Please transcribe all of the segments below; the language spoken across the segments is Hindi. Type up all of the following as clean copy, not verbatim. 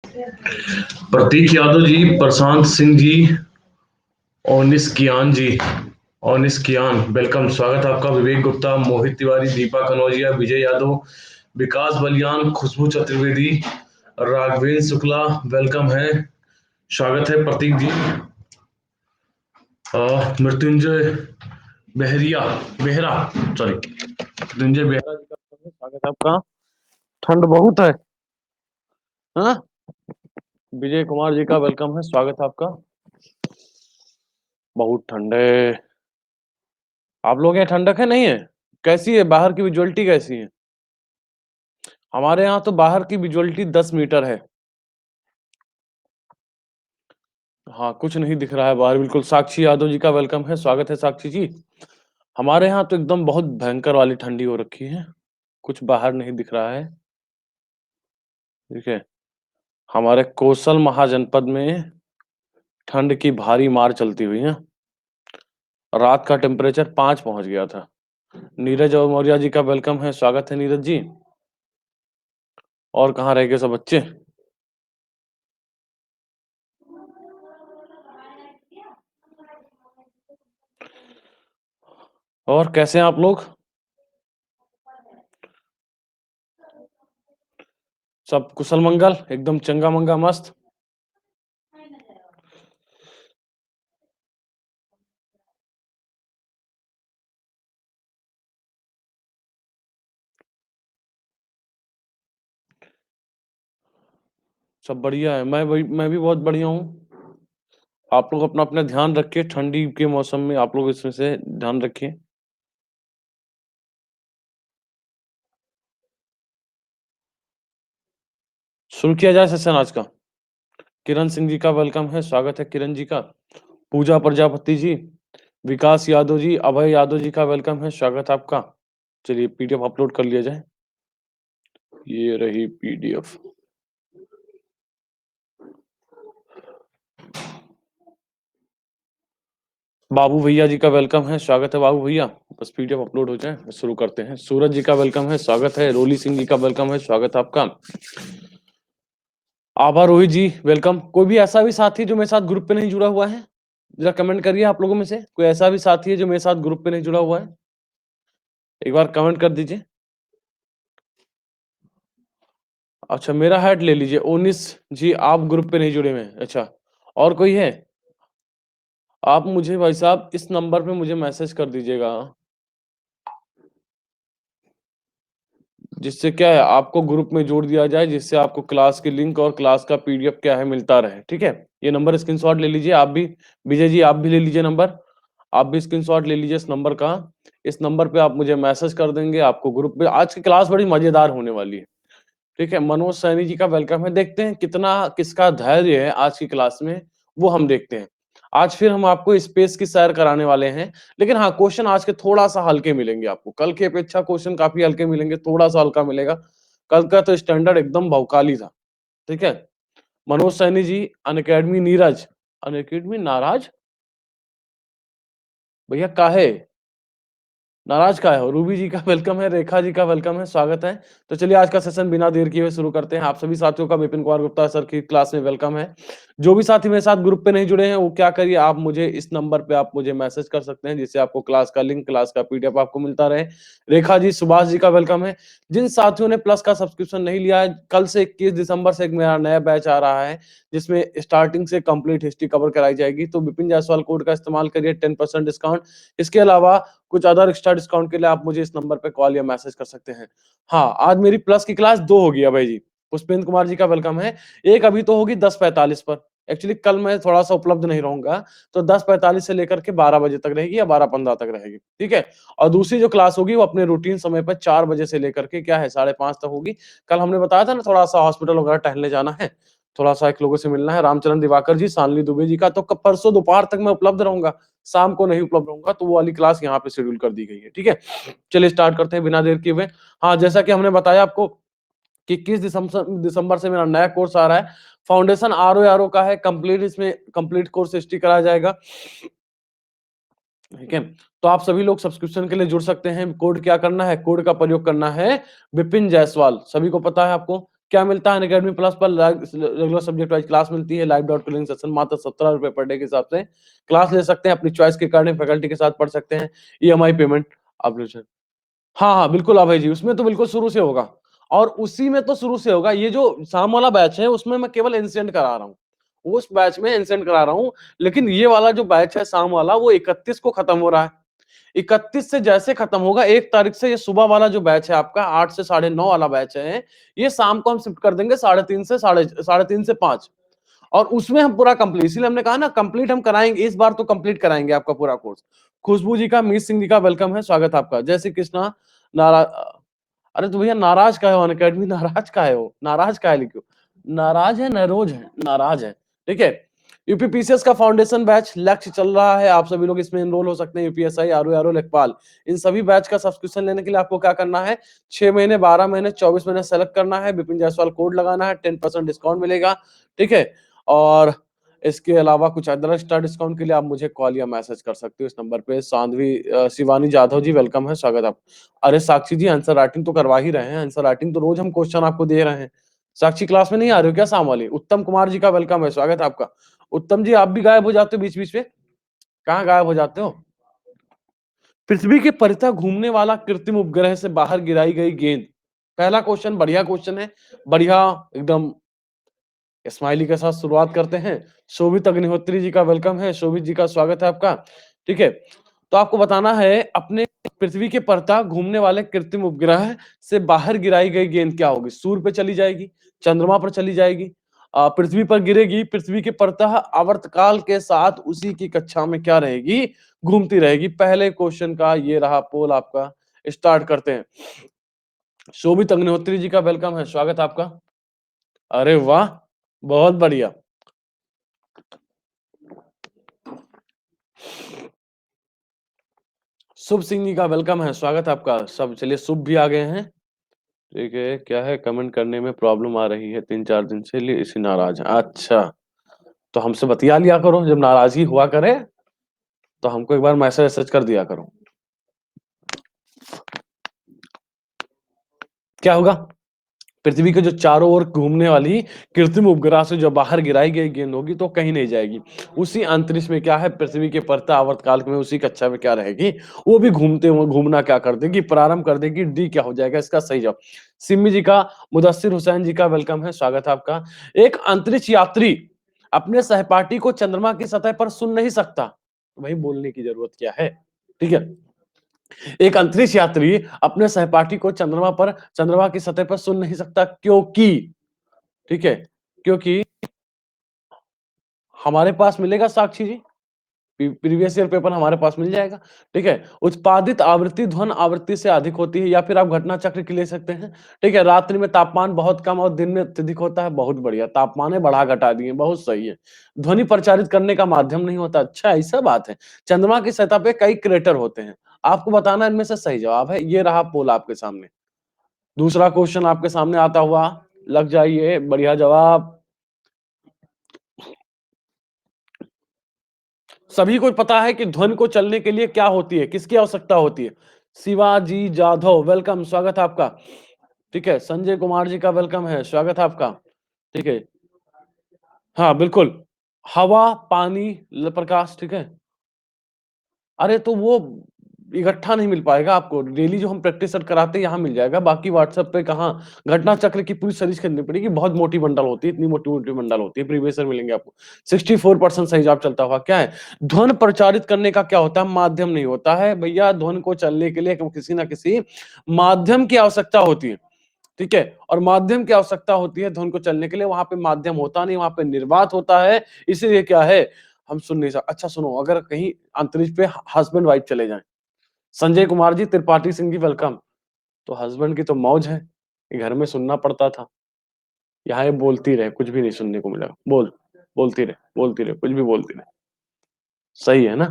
प्रतीक यादव जी, प्रशांत सिंह जी, ओनिस कियान जी, ओनिस कियान, वेलकम, स्वागत है आपका। विवेक गुप्ता, मोहित तिवारी, दीपा कनौजिया, विजय यादव, विकास बलियान, खुशबू चतुर्वेदी, राघवेंद्र शुक्ला, वेलकम है, स्वागत है प्रतीक जी। मृत्युंजय बेहरिया, बेहरा, सॉरी, मृत्युंजय बेहरा जी का स्वागत है आपका। ठंड बहुत है, हाँ। विजय कुमार जी का वेलकम है, स्वागत है आपका। बहुत ठंड है। आप लोग यहाँ ठंडक है नहीं है? कैसी है बाहर की विजुअलिटी, कैसी है? हमारे यहाँ तो बाहर की विजुअलिटी 10 मीटर है। हाँ, कुछ नहीं दिख रहा है बाहर बिल्कुल। साक्षी यादव जी का वेलकम है, स्वागत है साक्षी जी। हमारे यहाँ तो एकदम बहुत भयंकर वाली ठंडी हो रखी है, कुछ बाहर नहीं दिख रहा है। ठीक है, हमारे कौशल महाजनपद में ठंड की भारी मार चलती हुई है। रात का टेम्परेचर 5 पहुंच गया था। नीरज और मौर्य जी का वेलकम है, स्वागत है नीरज जी। और कहाँ रह गए सब बच्चे? और कैसे हैं आप लोग? सब कुशल मंगल, एकदम चंगा मंगा मस्त। सब बढ़िया है, मैं भी बहुत बढ़िया हूँ। आप लोग अपना अपना ध्यान रखिए, ठंडी के मौसम में आप लोग इसमें से ध्यान रखिए। शुरू किया जाए सेशन आज का। किरण सिंह जी का वेलकम है, स्वागत है किरण जी का। पूजा प्रजापति जी, विकास यादव जी, अभय यादव जी का वेलकम है, स्वागत है आपका। चलिए पीडीएफ अपलोड कर लिया जाए। ये रही पीडीएफ। बाबू भैया जी का वेलकम है, स्वागत है बाबू भैया। बस पीडीएफ अपलोड हो जाए, शुरू करते हैं। सूरज जी का वेलकम है, स्वागत है। रोली सिंह जी का वेलकम है, स्वागत है आपका। आभा रोहित जी वेलकम। कोई भी ऐसा भी साथी जो मेरे साथ ग्रुप पे नहीं जुड़ा हुआ है, जरा कमेंट करिए। आप लोगों में से कोई ऐसा भी साथी है जो मेरे साथ ग्रुप पे नहीं जुड़ा हुआ है, एक बार कमेंट कर दीजिए। अच्छा, मेरा हैट ले लीजिए। ओनिस जी, आप ग्रुप पे नहीं जुड़े हुए हैं, अच्छा। और कोई है? आप मुझे भाई साहब इस नंबर पे मुझे मैसेज कर दीजिएगा, जिससे क्या है आपको ग्रुप में जोड़ दिया जाए, जिससे आपको क्लास की लिंक और क्लास का पीडीएफ क्या है मिलता रहे। ठीक है, ये नंबर स्क्रीनशॉट ले लीजिए। आप भी विजय जी, आप भी ले लीजिए नंबर। आप भी स्क्रीनशॉट ले लीजिए इस नंबर का। इस नंबर पे आप मुझे मैसेज कर देंगे, आपको ग्रुप में। आज की क्लास बड़ी मजेदार होने वाली है। ठीक है, मनोज सैनी जी का वेलकम है। देखते हैं कितना किसका धैर्य है आज की क्लास में, वो हम देखते हैं। आज फिर हम आपको स्पेस की सैर कराने वाले हैं। लेकिन हाँ, क्वेश्चन आज के थोड़ा सा हल्के मिलेंगे आपको। कल की अपेक्षा क्वेश्चन काफी हल्के मिलेंगे, थोड़ा सा हल्का मिलेगा। कल का तो स्टैंडर्ड एकदम भौकाली था। ठीक है, मनोज सैनी जी, अनअकैडमी नीरज, अनअकैडमी नाराज भैया काहे नाराज का है? रूबी जी का वेलकम है, रेखा जी का वेलकम है, स्वागत है। तो चलिए आज का सेशन बिना देर किए हुए शुरू करते हैं। आप सभी साथियों का विपिन कुमार गुप्ता सर की क्लास में वेलकम है। जो भी साथी मेरे साथ ग्रुप पे नहीं जुड़े हैं, वो क्या करिए, आप मुझे इस नंबर पे आप मुझे मैसेज कर सकते हैं, जिससे आपको क्लास का लिंक, क्लास का पीडीएफ आपको मिलता रहे। रेखा जी, सुभाष जी का वेलकम है। जिन साथियों ने प्लस का सब्सक्रिप्शन नहीं लिया है, कल से 21 दिसंबर से एक मेरा नया बैच आ रहा है, जिसमें स्टार्टिंग से कंप्लीट हिस्ट्री कवर कराई जाएगी। तो विपिन जायसवाल कोड का इस्तेमाल करिए, 10% डिस्काउंट। इसके अलावा कुछ अदर एक्स्ट्रा डिस्काउंट के लिए आप मुझे इस नंबर पे कॉल या मैसेज कर सकते हैं। हाँ, आज मेरी प्लस की क्लास 2 होगी अभय जी। पुष्पेंद्र कुमार जी का वेलकम है। एक अभी तो होगी 10:45 पर। एक्चुअली कल मैं थोड़ा सा उपलब्ध नहीं रहूंगा, तो 10:45 से लेकर के 12 बजे तक रहेगी या 12:15 तक रहेगी। ठीक है, और दूसरी जो क्लास होगी वो अपने रूटीन समय पर 4 बजे से लेकर के क्या है 5:30 तक होगी। कल हमने बताया था ना, थोड़ा सा हॉस्पिटल वगैरह टहलने जाना है, थोड़ा सा एक लोगों से मिलना है। रामचरण दिवाकर जी, शानली दुबे जी का तो परसों दोपहर तक मैं उपलब्ध रहूंगा, शाम को नहीं उपलब्ध रहूंगा, तो वो वाली क्लास यहाँ पे शेड्यूल कर दी गई है। ठीक है, चलिए स्टार्ट करते हैं बिना देर किए हुए। हाँ, जैसा कि हमने बताया आपको कि 21 दिसंबर से मेरा नया कोर्स आ रहा है, फाउंडेशन आर ओ का है कंप्लीट। इसमें कंप्लीट कोर्स हिस्ट्री कराया जाएगा। ठीक है, तो आप सभी लोग सब्सक्रिप्शन के लिए जुड़ सकते हैं। कोड क्या करना है? कोड का प्रयोग करना है विपिन जायसवाल, सभी को पता है आपको। क्या मिलता है अनअकैडमी प्लस पर? रेगुलर सब्जेक्ट वाइज क्लास मिलती है, लाइव डाउट क्लियरिंग सेशन मात्र ₹17 पर डे के हिसाब से क्लास ले सकते हैं, अपनी चॉइस के अकॉर्डिंग फैकल्टी के साथ पढ़ सकते हैं, ईएमआई पेमेंट आप ले सकते हैं। हाँ, हाँ, बिल्कुल अभय जी, उसमें तो बिल्कुल शुरू से होगा और उसी में तो शुरू से होगा। ये जो शाम वाला बैच है, उसमें मैं केवल एंसेंट करा रहा हूँ। उस बैच में एंसेंट करा रहा हूँ, लेकिन ये वाला जो बैच है शाम वाला, वो 31 को खत्म हो रहा है। 31 से जैसे खत्म होगा, 1 तारीख से ये सुबह वाला जो बैच है आपका 8 से साढ़े 9 वाला बैच है, ये शाम को हम शिफ्ट कर देंगे साढ़े 3 से 5 और उसमें हम पूरा कंप्लीट, इसीलिए हमने कहा ना कंप्लीट हम कराएंगे, इस बार तो कंप्लीट कराएंगे आपका पूरा कोर्स। खुशबू जी का, मीत सिंह जी का वेलकम है, स्वागत है आपका। जय श्री कृष्णा। नारा अरे तो भैया नाराज काहे हो? अनअकैडमी नाराज काहे हो? नाराज काहे लिखो? नाराज है, नरोज है, नाराज है। ठीक है। यूपीपीसीएस का फाउंडेशन बैच लक्ष्य चल रहा है, आप सभी लोग इसमें एनरोल हो सकते हैं। यूपीएसआई, आरओ, लेखपाल, इन सभी बैच का सब्सक्रिप्शन लेने के लिए आपको क्या करना है? 6 महीने, 12 महीने, 24 महीने सेलेक्ट करना है, विपिन जायसवाल कोड लगाना है, 10% डिस्काउंट मिलेगा। ठीक है। और इसके अलावा कुछ अदर एक्स्ट्रा डिस्काउंट के लिए आप मुझे कॉल या मैसेज कर सकते हो इस नंबर पे। शिवानी जाधव जी वेलकम है, स्वागत है आप। अरे साक्षी जी, आंसर राइटिंग तो करवा ही रहे हैं, आंसर राइटिंग तो रोज हम क्वेश्चन आपको दे रहे हैं। साक्षी क्लास में नहीं आ रहे हो क्या शाम वाली? उत्तम कुमार जी का वेलकम है, स्वागत है आपका। उत्तम जी, आप भी गायब हो जाते हो बीच बीच में, कहाँ गायब हो जाते हो? पृथ्वी के परितः घूमने वाला कृत्रिम उपग्रह से बाहर गिराई गई गेंद। पहला क्वेश्चन बढ़िया क्वेश्चन है, बढ़िया एकदम स्माइली के साथ शुरुआत करते हैं। शोभित अग्निहोत्री जी का वेलकम है, शोभित जी का स्वागत है आपका। ठीक है। तो आपको बताना है अपने पृथ्वी के परतः घूमने वाले कृत्रिम उपग्रह से बाहर गिराई गई गेंद क्या होगी? सूर्य पे चली जाएगी, चंद्रमा पर चली जाएगी, पृथ्वी पर गिरेगी, पृथ्वी के परतः आवर्तकाल के साथ उसी की कक्षा में क्या रहेगी? घूमती रहेगी। पहले क्वेश्चन का ये रहा पोल आपका। स्टार्ट करते हैं। शोभित अग्निहोत्री जी का वेलकम है, स्वागत है आपका। अरे वाह, बहुत बढ़िया। शुभ सिंह जी का वेलकम है, स्वागत है आपका। सब चलिए शुभ भी आ गए हैं। ठीक है, क्या है कमेंट करने में प्रॉब्लम आ रही है 3-4 दिन से, लिए इसी नाराज है। अच्छा, तो हमसे बतिया लिया करो, जब नाराजगी हुआ करे तो हमको एक बार मैसेज वैसेज कर दिया करो। क्या होगा? पृथ्वी के जो चारों ओर घूमने वाली कृत्रिम उपग्रह से जो बाहर गिराई गई गेंद होगी तो कहीं नहीं जाएगी। उसी अंतरिक्ष में क्या है, पृथ्वी के परत आवर्तकाल में उसी कक्षा में क्या रहेगी? वो भी घूमते हुए घूमना क्या कर देगी? प्रारंभ कर देगी। डी क्या हो जाएगा इसका सही जवाब? सिमी जी का, मुदस्सिर हुसैन जी का वेलकम है, स्वागत है आपका। एक अंतरिक्ष यात्री अपने सहपाठी को चंद्रमा की सतह पर सुन नहीं सकता, वही बोलने की जरूरत क्या है? ठीक है। एक अंतरिक्ष यात्री अपने सहपाठी को चंद्रमा की सतह पर सुन नहीं सकता क्योंकि, ठीक है, क्योंकि हमारे पास मिलेगा साक्षी जी, प्रीवियस ईयर पेपर हमारे पास मिल जाएगा। ठीक है। उत्पादित आवृत्ति ध्वनि आवृत्ति से अधिक होती है, या फिर आप घटना चक्र की ले सकते हैं। ठीक है। रात्रि में तापमान बहुत कम और दिन में अत्यधिक होता है। बहुत बढ़िया, तापमान बढ़ा घटा दिए, बहुत सही है। ध्वनि प्रचारित करने का माध्यम नहीं होता। अच्छा, ऐसा बात है। चंद्रमा की सतह पे कई क्रेटर होते हैं, आपको बताना इनमें से सही जवाब है। ये रहा पोल आपके सामने। दूसरा क्वेश्चन आपके सामने आता हुआ, लग जाइए, बढ़िया जवाब। सभी को पता है कि ध्वनि को चलने के लिए क्या होती है, किसकी आवश्यकता होती है? शिवाजी जाधव वेलकम, स्वागत है आपका। ठीक है। संजय कुमार जी का वेलकम है, स्वागत है आपका। ठीक है। हाँ बिल्कुल, हवा, पानी, प्रकाश। ठीक है। अरे तो वो इकट्ठा नहीं मिल पाएगा आपको, डेली जो हम प्रैक्टिस सेट कराते हैं यहाँ मिल जाएगा, बाकी व्हाट्सएप पे कहाँ? घटना चक्र की पूरी सीरीज खरीदनी पड़ेगी, बहुत मोटी बंडल होती है, इतनी मोटी मोटी बंडल होती है। प्रीवियस ईयर मिलेंगे आपको। 64% सही जवाब चलता हुआ क्या है? ध्वनि प्रचारित करने का क्या होता है? माध्यम नहीं होता है भैया। ध्वनि को चलने के लिए किसी ना किसी माध्यम की आवश्यकता होती है। ठीक है। और माध्यम की आवश्यकता होती है ध्वनि को चलने के लिए, वहां पे माध्यम होता नहीं, वहां पे निर्वात होता है। इसीलिए क्या है, हम सुन नहीं सकते। अच्छा सुनो, अगर कहीं अंतरिक्ष पे हस्बैंड वाइफ चले जाएं, संजय कुमार जी, त्रिपाठी सिंह जी वेलकम, तो हस्बैंड की तो मौज है, ये घर में सुनना पड़ता था। यहाँ ये बोलती रहे, कुछ भी नहीं सुनने को मिलेगा। बोलती रहे, बोलती रहे, कुछ भी बोलती रहे। सही है ना?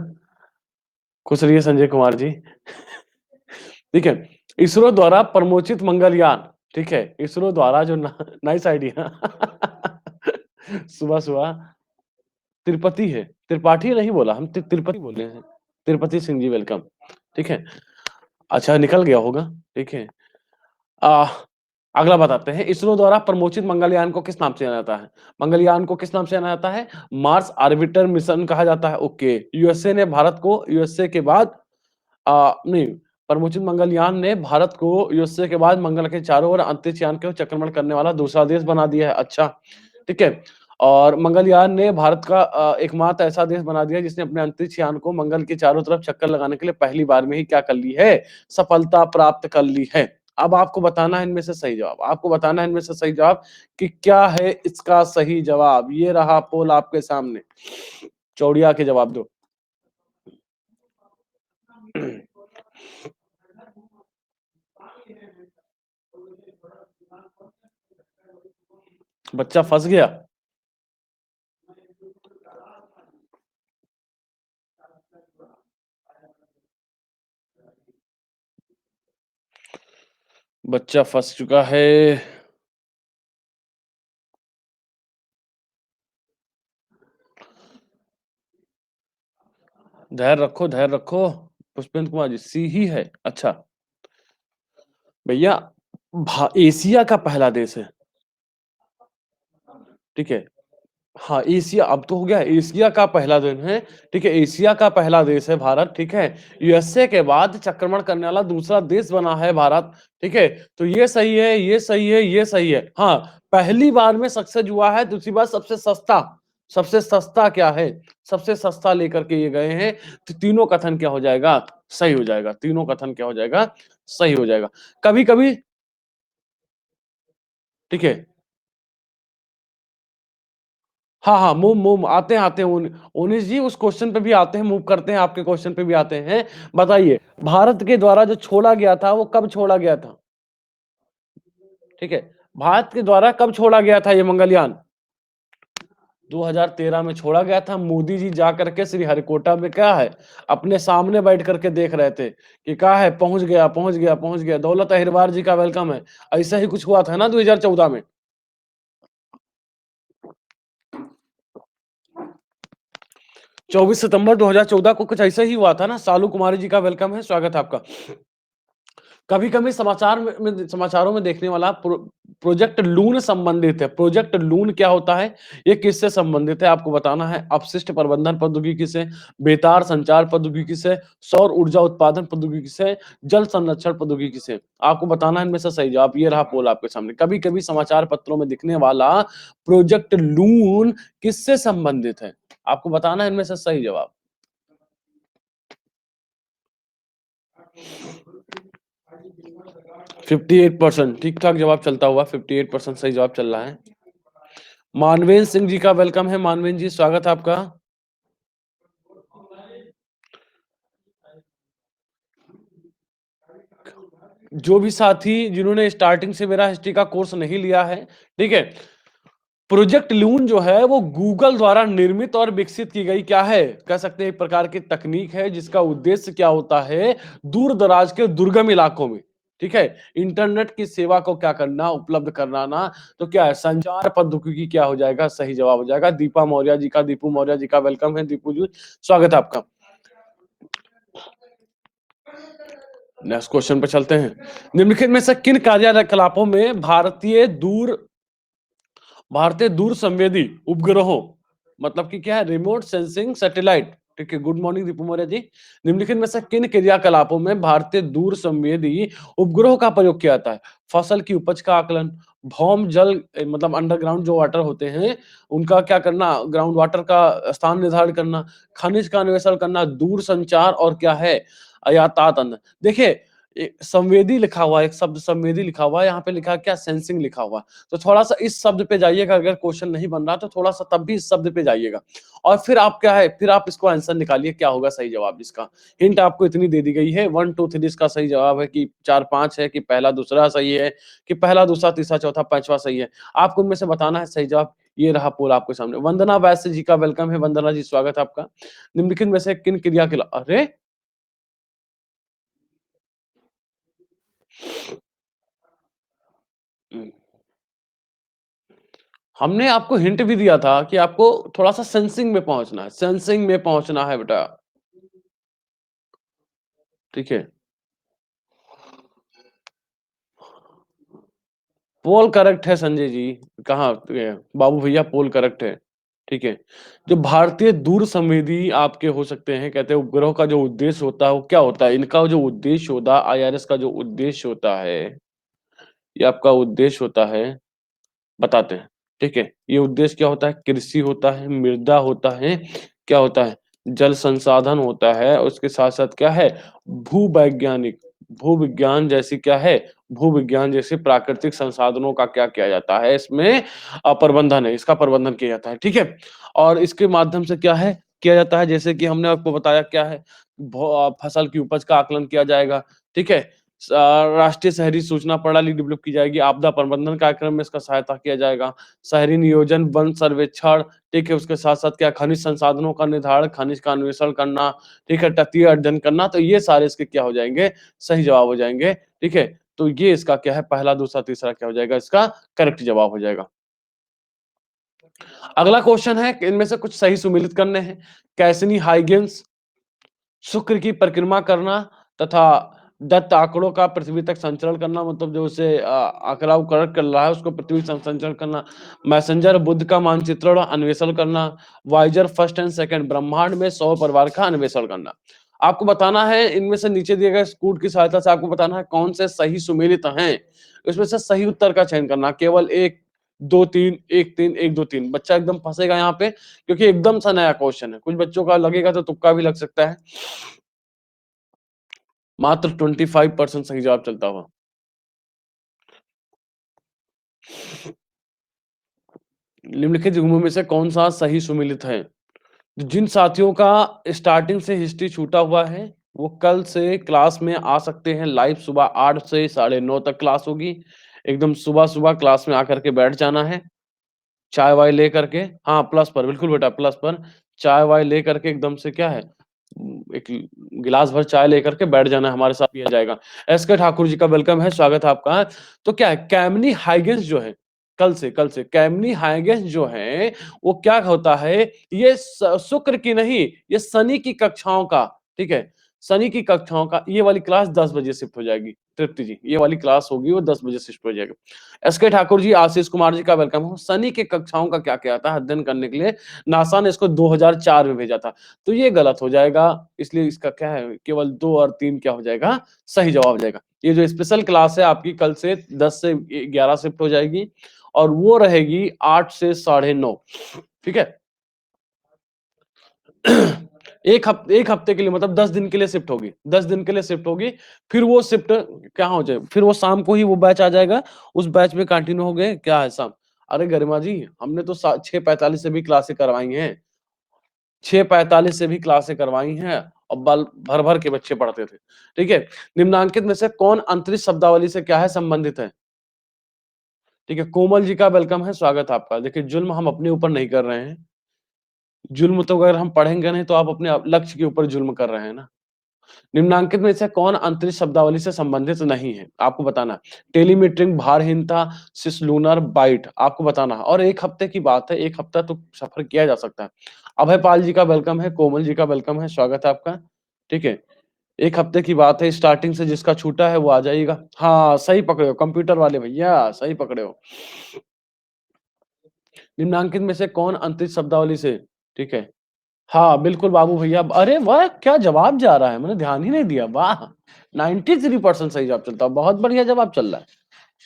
खुश रहिए संजय कुमार जी। ठीक है। इसरो द्वारा प्रमोचित मंगलयान, ठीक है, इसरो द्वारा जो नाइस आइडिया। सुबह सुबह तिरुपति है, त्रिपाठी नहीं बोला, हम तिरुपति बोले हैं। तिरुपति सिंह जी वेलकम। ठीक है। अच्छा, निकल गया होगा। ठीक है। आ अगला बताते हैं, इसरो द्वारा प्रमोचित मंगलयान को किस नाम से जाना जाता है? मंगलयान को किस नाम से जाना जाता है? मार्स ऑर्बिटर मिशन कहा जाता है। ओके, यूएसए के बाद नहीं, परमोचित मंगलयान ने भारत को यूएसए के बाद मंगल के चारों ओर अंतरिक्ष यान के चक्रमण करने वाला दूसरा देश बना दिया है। अच्छा, ठीक है। और मंगलयान ने भारत का एकमात्र ऐसा देश बना दिया जिसने अपने अंतरिक्ष यान को मंगल के चारों तरफ चक्कर लगाने के लिए पहली बार में ही क्या कर ली है? सफलता प्राप्त कर ली है। अब आपको बताना है इनमें से सही जवाब। आपको बताना है इनमें से सही जवाब कि क्या है इसका सही जवाब। ये रहा पोल आपके सामने। चौड़िया के जवाब दो। बच्चा फंस गया। बच्चा फंस चुका है। धैर्य रखो, धैर्य रखो। पुष्पेंद्र कुमार जी, सी ही है। अच्छा भैया, एशिया का पहला देश है। ठीक है। हाँ, एशिया अब तो हो गया, एशिया का पहला दिन है। ठीक है, एशिया का पहला देश है भारत। ठीक है, यूएसए के बाद चक्रमण करने वाला दूसरा देश बना है भारत। ठीक है, तो ये सही है, ये सही है, ये सही है। हाँ, पहली बार में सक्सेस हुआ है। दूसरी बात, सबसे सस्ता, सबसे सस्ता क्या है? सबसे सस्ता लेकर के ये गए हैं। तो तीनों कथन क्या हो जाएगा? सही हो जाएगा। तीनों कथन क्या हो जाएगा? सही हो जाएगा। कभी कभी, ठीक है। हाँ, हाँ, मूव मूव आते हैं, आते हैं। उन्नीस जी उस क्वेश्चन पे भी आते हैं, मूव करते हैं, आपके क्वेश्चन पे भी आते हैं। बताइए, भारत के द्वारा जो छोड़ा गया था वो कब छोड़ा गया था? ठीक है, भारत के द्वारा कब छोड़ा गया था ये मंगलयान? 2013 में छोड़ा गया था। मोदी जी जा करके श्रीहरिकोटा में क्या है, अपने सामने बैठ करके देख रहे थे कि क्या है, पहुंच गया, पहुंच गया, पहुंच गया। दौलत अहिरवार जी का वेलकम है। ऐसा ही कुछ हुआ था ना 2014 में। 24 सितंबर 2014 को कुछ ऐसा ही हुआ था ना। सालू कुमारी जी का वेलकम है, स्वागत है आपका। कभी कभी समाचारों में देखने वाला प्रोजेक्ट लून संबंधित है। प्रोजेक्ट लून क्या होता है? ये किससे संबंधित है आपको बताना है। अपशिष्ट प्रबंधन प्रौद्योगिकी से, बेतार संचार प्रौद्योगिकी से, सौर ऊर्जा उत्पादन प्रौद्योगिकी से, जल संरक्षण प्रौद्योगिकी से। आपको बताना है इनमें से सही जवाब। ये रहा पोल आपके सामने। कभी कभी समाचार पत्रों में दिखने वाला प्रोजेक्ट लून किससे संबंधित है? आपको बताना है इनमें से सही जवाब। 58%, ठीक ठाक जवाब चलता हुआ 58% सही जवाब चल रहा है। मानवेंद्र सिंह जी का वेलकम है। मानवेंद्र जी, स्वागत है आपका। जो भी साथी जिन्होंने स्टार्टिंग से मेरा हिस्ट्री का कोर्स नहीं लिया है, ठीक है, प्रोजेक्ट लून जो है वो गूगल द्वारा निर्मित और विकसित की गई क्या है, कह सकते हैं एक प्रकार की तकनीक है जिसका उद्देश्य क्या होता है, दूर दराज के दुर्गम इलाकों में, ठीक है, इंटरनेट की सेवा को क्या करना, उपलब्ध कराना। तो क्या है, संचार प्रौद्योगिकी क्या हो जाएगा, सही जवाब हो जाएगा। दीपू मौर्य जी का वेलकम है। दीपू जी, स्वागत है आपका। नेक्स्ट क्वेश्चन पे चलते हैं। निम्नलिखित में से किन कार्यकलापों में भारतीय दूर संवेदी उपग्रहों, मतलब कि क्या है, रिमोट सेंसिंग सैटेलाइट, ठीक है, गुड मॉर्निंग दीपू मौर्य जी। निम्नलिखित में से किन क्रियाकलापों में भारतीय दूर संवेदी उपग्रहों का प्रयोग किया जाता है? फसल की उपज का आकलन, भौम जल मतलब अंडरग्राउंड जो वाटर होते हैं उनका क्या करना, ग्राउंड वाटर का स्थान निर्धारण करना, खनिज का अन्वेषण करना, दूर संचार, और क्या है, यातायात देखिए, संवेदी लिखा हुआ है, एक शब्द संवेदी लिखा हुआ है, यहाँ पे लिखा है क्या, सेंसिंग लिखा हुआ। तो थोड़ा सा इस शब्द पे जाइएगा, अगर क्वेश्चन नहीं बन रहा तो थोड़ा सा तब भी इस शब्द पे जाइएगा, और फिर आप क्या है, फिर आप इसको आंसर निकालिए क्या होगा सही जवाब इसका। हिंट आपको इतनी दे दी गई है, 1 2 3 इसका सही जवाब है कि 4 5 है, कि पहला दूसरा सही है, कि पहला दूसरा तीसरा चौथा पांचवा सही है। आपको उनमें से बताना है सही जवाब। ये रहा पोल आपके सामने। वंदना वैश्य जी का वेलकम है। वंदना जी, स्वागत है आपका। निम्नलिखित में से किन क्रिया के, अरे हमने आपको हिंट भी दिया था कि आपको थोड़ा सा सेंसिंग में पहुंचना है, सेंसिंग में पहुंचना है बेटा, ठीक है। पोल करेक्ट है संजय जी। कहाँ बाबू भैया पोल करेक्ट है। ठीक है। जो भारतीय दूर संवेदी आपके हो सकते हैं, कहते हैं उपग्रह का जो उद्देश्य होता है वो क्या होता है? इनका जो उद्देश्य होता है, आईआरएस का जो उद्देश्य होता है, ये आपका उद्देश्य होता है, बताते हैं। ठीक है। ये उद्देश्य क्या होता है? कृषि होता है, मृदा होता है, क्या होता है? जल संसाधन होता है, और उसके साथ साथ क्या है? भूवैज्ञानिक, भूविज्ञान जैसी क्या है? भूविज्ञान जैसे प्राकृतिक संसाधनों का क्या किया जाता है इसमें? प्रबंधन है, इसका प्रबंधन किया जाता है। ठीक है। और इसके माध्यम से क्या है किया जाता है? जैसे कि हमने आपको बताया क्या है? फसल की उपज का आकलन किया जाएगा। ठीक है। राष्ट्रीय शहरी सूचना प्रणाली डेवलप की जाएगी, आपदा प्रबंधन कार्यक्रम में इसका सहायता किया जाएगा, शहरी नियोजन, वन सर्वेक्षण, ठीक है, उसके साथ साथ क्या खनिज संसाधनों का निर्धारण, खनिज का अन्वेषण करना, ठीक है, तटीय अध्ययन करना, तो ये सारे इसके क्या हो जाएंगे? सही जवाब हो जाएंगे। ठीक है। तो ये इसका क्या है? पहला, दूसरा, तीसरा क्या हो जाएगा? इसका करेक्ट जवाब हो जाएगा। अगला क्वेश्चन है कि इनमें से कुछ सही सुमेलित करने हैं। कैसनी हाइगेंस, शुक्र की परिक्रमा करना तथा दत्त आंकड़ों का पृथ्वी तक संचरण करना, मतलब जो उसे आंकड़ा वो करेक्ट कर रहा है उसको पृथ्वी तक संचरण करना, मैसेंजर बुध का मानचित्रण अन्वेषण करना, वाइजर फर्स्ट एंड सेकंड ब्रह्मांड में 100 परिवार का अन्वेषण करना। आपको बताना है इनमें से नीचे दिए गए कूट की सहायता से आपको बताना है कौन से सही सुमेलित हैं। इसमें से सही उत्तर का चयन करना, केवल एक, दो, तीन, एक, तीन, एक, दो, तीन। बच्चा एकदम फंसेगा यहाँ पे, क्योंकि एकदम सा नया क्वेश्चन है। कुछ बच्चों का लगेगा तो तुक्का भी लग सकता है। मात्र 25% सही जवाब चलता हुआ। निम्नलिखित युग्मों में से कौन सा सही सुमेलित है? जिन साथियों का स्टार्टिंग से हिस्ट्री छूटा हुआ है वो कल से क्लास में आ सकते हैं। लाइव सुबह 8 से 9:30 तक क्लास होगी। एकदम सुबह सुबह क्लास में आकर के बैठ जाना है, चाय वाय लेकर के। हाँ, प्लस पर, बिल्कुल बेटा, प्लस पर चाय वाय लेकर के एकदम से क्या है, एक गिलास भर चाय लेकर के बैठ जाना है, हमारे साथ पिया जाएगा। एस के ठाकुर जी का वेलकम है, स्वागत है आपका। तो क्या है, कैमनी हाइगेंस जो है, कल से कैमनी हाइगेंस जो है वो क्या होता है? ये शुक्र की नहीं, ये शनि की कक्षाओं का, ठीक है, शनि की कक्षाओं का ये वाली क्लास 10 बजे शिफ्ट हो जाएगी। तृप्ति जी, ये वाली क्लास होगी वो 10 बजे शिफ्ट हो जाएगी। एस के ठाकुर जी, आशीष कुमार जी का वेलकम हो। शनि की कक्षाओं का क्या किया था अध्ययन करने के लिए? नासा ने इसको 2004 में भेजा था। तो ये गलत हो जाएगा, इसलिए इसका क्या है, केवल 2 और 3 क्या हो जाएगा? सही जवाब हो जाएगा। ये जो स्पेशल क्लास है आपकी कल से 10 से 11 शिफ्ट हो जाएगी, और वो रहेगी 8 से 9:30। ठीक है। एक हफ्ते के लिए, मतलब 10 दिन के लिए शिफ्ट होगी, 10 दिन के लिए शिफ्ट होगी। फिर वो शिफ्ट क्या हो जाए, फिर वो शाम को ही वो बैच आ जाएगा, उस बैच में कंटिन्यू हो गए क्या है शाम। अरे गरिमा जी, हमने तो 6:45 से भी क्लासें करवाई हैं, 6:45 से भी क्लासें करवाई हैं, और बल भर भर के बच्चे पढ़ते थे। ठीक है। निम्नांकित में से कौन अंतरिक्ष शब्दावली से क्या है, संबंधित है? ठीक है, कोमल जी का वेलकम है, स्वागत है आपका। देखिए, जुल्म हम अपने ऊपर नहीं कर रहे हैं। जुल्म तो अगर हम पढ़ेंगे नहीं तो आप अपने लक्ष्य के ऊपर जुल्म कर रहे हैं ना। निम्नांकित में से कौन अंतरिक्ष शब्दावली से संबंधित नहीं है? आपको बताना है। टेलीमीटरिंग, भारहीनता, सिसलुनर, बाइट, आपको बताना है। और 1 हफ्ते की बात है, 1 हफ्ता तो सफर किया जा सकता है। अभय पाल जी का वेलकम है, कोमल जी का वेलकम है, स्वागत है आपका। ठीक है। 1 हफ्ते की बात है, स्टार्टिंग से जिसका छूटा है वो आ जाइएगा। हाँ, सही पकड़े हो कंप्यूटर वाले भैया, सही पकड़े हो। निम्नांकित में से कौन अंतरिक्ष शब्दावली से, ठीक है। हाँ, बिल्कुल बाबू भैया। अरे वाह! क्या जवाब जा रहा है, मैंने ध्यान ही नहीं दिया। वाह! 93% सही जवाब चलता है। बहुत बढ़िया जवाब चल रहा है।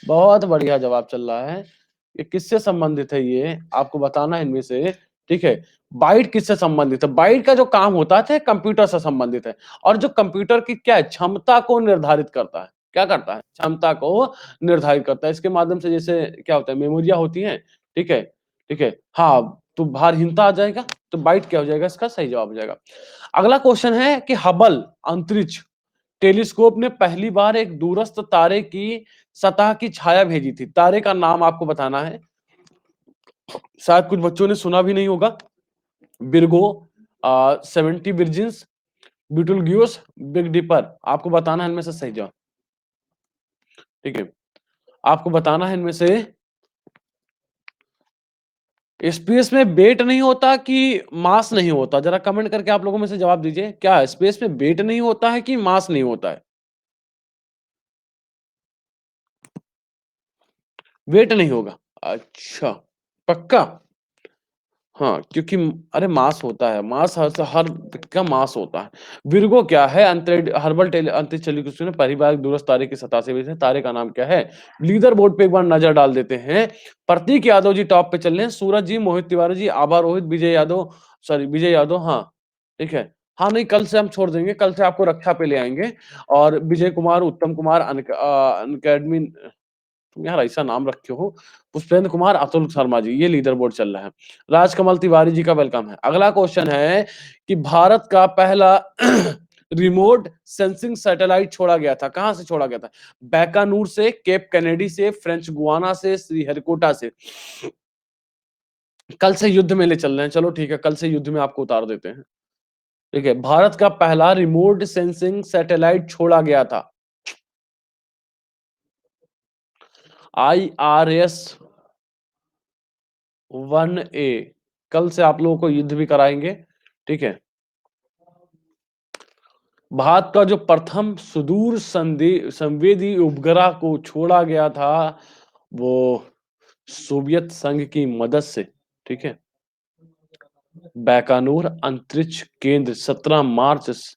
बहुत बढ़िया जवाब चल रहा है। ये किससे संबंधित है ये आपको बताना है इनमें से, ठीक है। बाइट किससे संबंधित है? बाइट का जो काम होता है कंप्यूटर से संबंधित है, और जो कंप्यूटर की क्या है, क्षमता को निर्धारित करता है। क्या करता है? क्षमता को निर्धारित करता है। इसके माध्यम से जैसे क्या होता है, मेमोरियाँ होती हैं, ठीक है, ठीक है। हाँ, तो भारहीनता आ जाएगा, तो बाइट क्या हो जाएगा? इसका सही जवाब हो जाएगा। अगला क्वेश्चन है कि हबल अंतरिक्ष टेलीस्कोप ने पहली बार एक दूरस्थ तारे की सतह की छाया भेजी थी। तारे का नाम आपको बताना है। शायद कुछ बच्चों ने सुना भी नहीं होगा। Virgo, 70 virgins, Betelgeuse, Big Dipper. आपको बताना है इनमें से सही जवाब। ठीक है। आपको बताना है इनमें से स्पेस में वेट नहीं होता कि मास नहीं होता? जरा कमेंट करके आप लोगों में से जवाब दीजिए। क्या है, स्पेस में वेट नहीं होता है कि मास नहीं होता है? वेट नहीं होगा। अच्छा, पक्का? हाँ, क्योंकि अरे मास होता है, मास हर व्यक्ति का मास होता है। विर्गो क्या है? हर्बल अंतरिक्ष टेलीस्कोप ने पारिवारिक दूरस्थ तारे की सतह से मिले तारे का नाम क्या है? लीडर बोर्ड पे एक बार नजर डाल देते हैं। प्रतीक यादव जी टॉप पे चल रहे हैं, सूरज जी, मोहित तिवारी जी, आभा रोहित, विजय यादव, हाँ, ठीक है। हाँ, नहीं कल से हम छोड़ देंगे, कल से आपको रक्षा पे ले आएँगे और विजय कुमार, उत्तम कुमार, अनअकैडमी, तुम यार ऐसा नाम रखे हो, पुष्पेंद्र कुमार, अतुल शर्मा जी, ये लीडर बोर्ड चल रहा है। राजकमल तिवारी जी का वेलकम है। अगला क्वेश्चन है कि भारत का पहला रिमोट सेंसिंग सैटेलाइट छोड़ा गया था, कहां से छोड़ा गया था? बैकानूर से, केप कैनेडी से, फ्रेंच गुआना से, श्रीहरिकोटा से। कल से युद्ध में ले चल रहे हैं, चलो ठीक है, कल से युद्ध में आपको उतार देते हैं। ठीक है, भारत का पहला रिमोट सेंसिंग सैटेलाइट छोड़ा गया था, IRS 1A। कल से आप लोगों को युद्ध भी कराएंगे, ठीक है। भारत का जो प्रथम सुदूर संवेदी उपग्रह को छोड़ा गया था, वो सोवियत संघ की मदद से, ठीक है। बैकानूर अंतरिक्ष केंद्र 17 मार्च,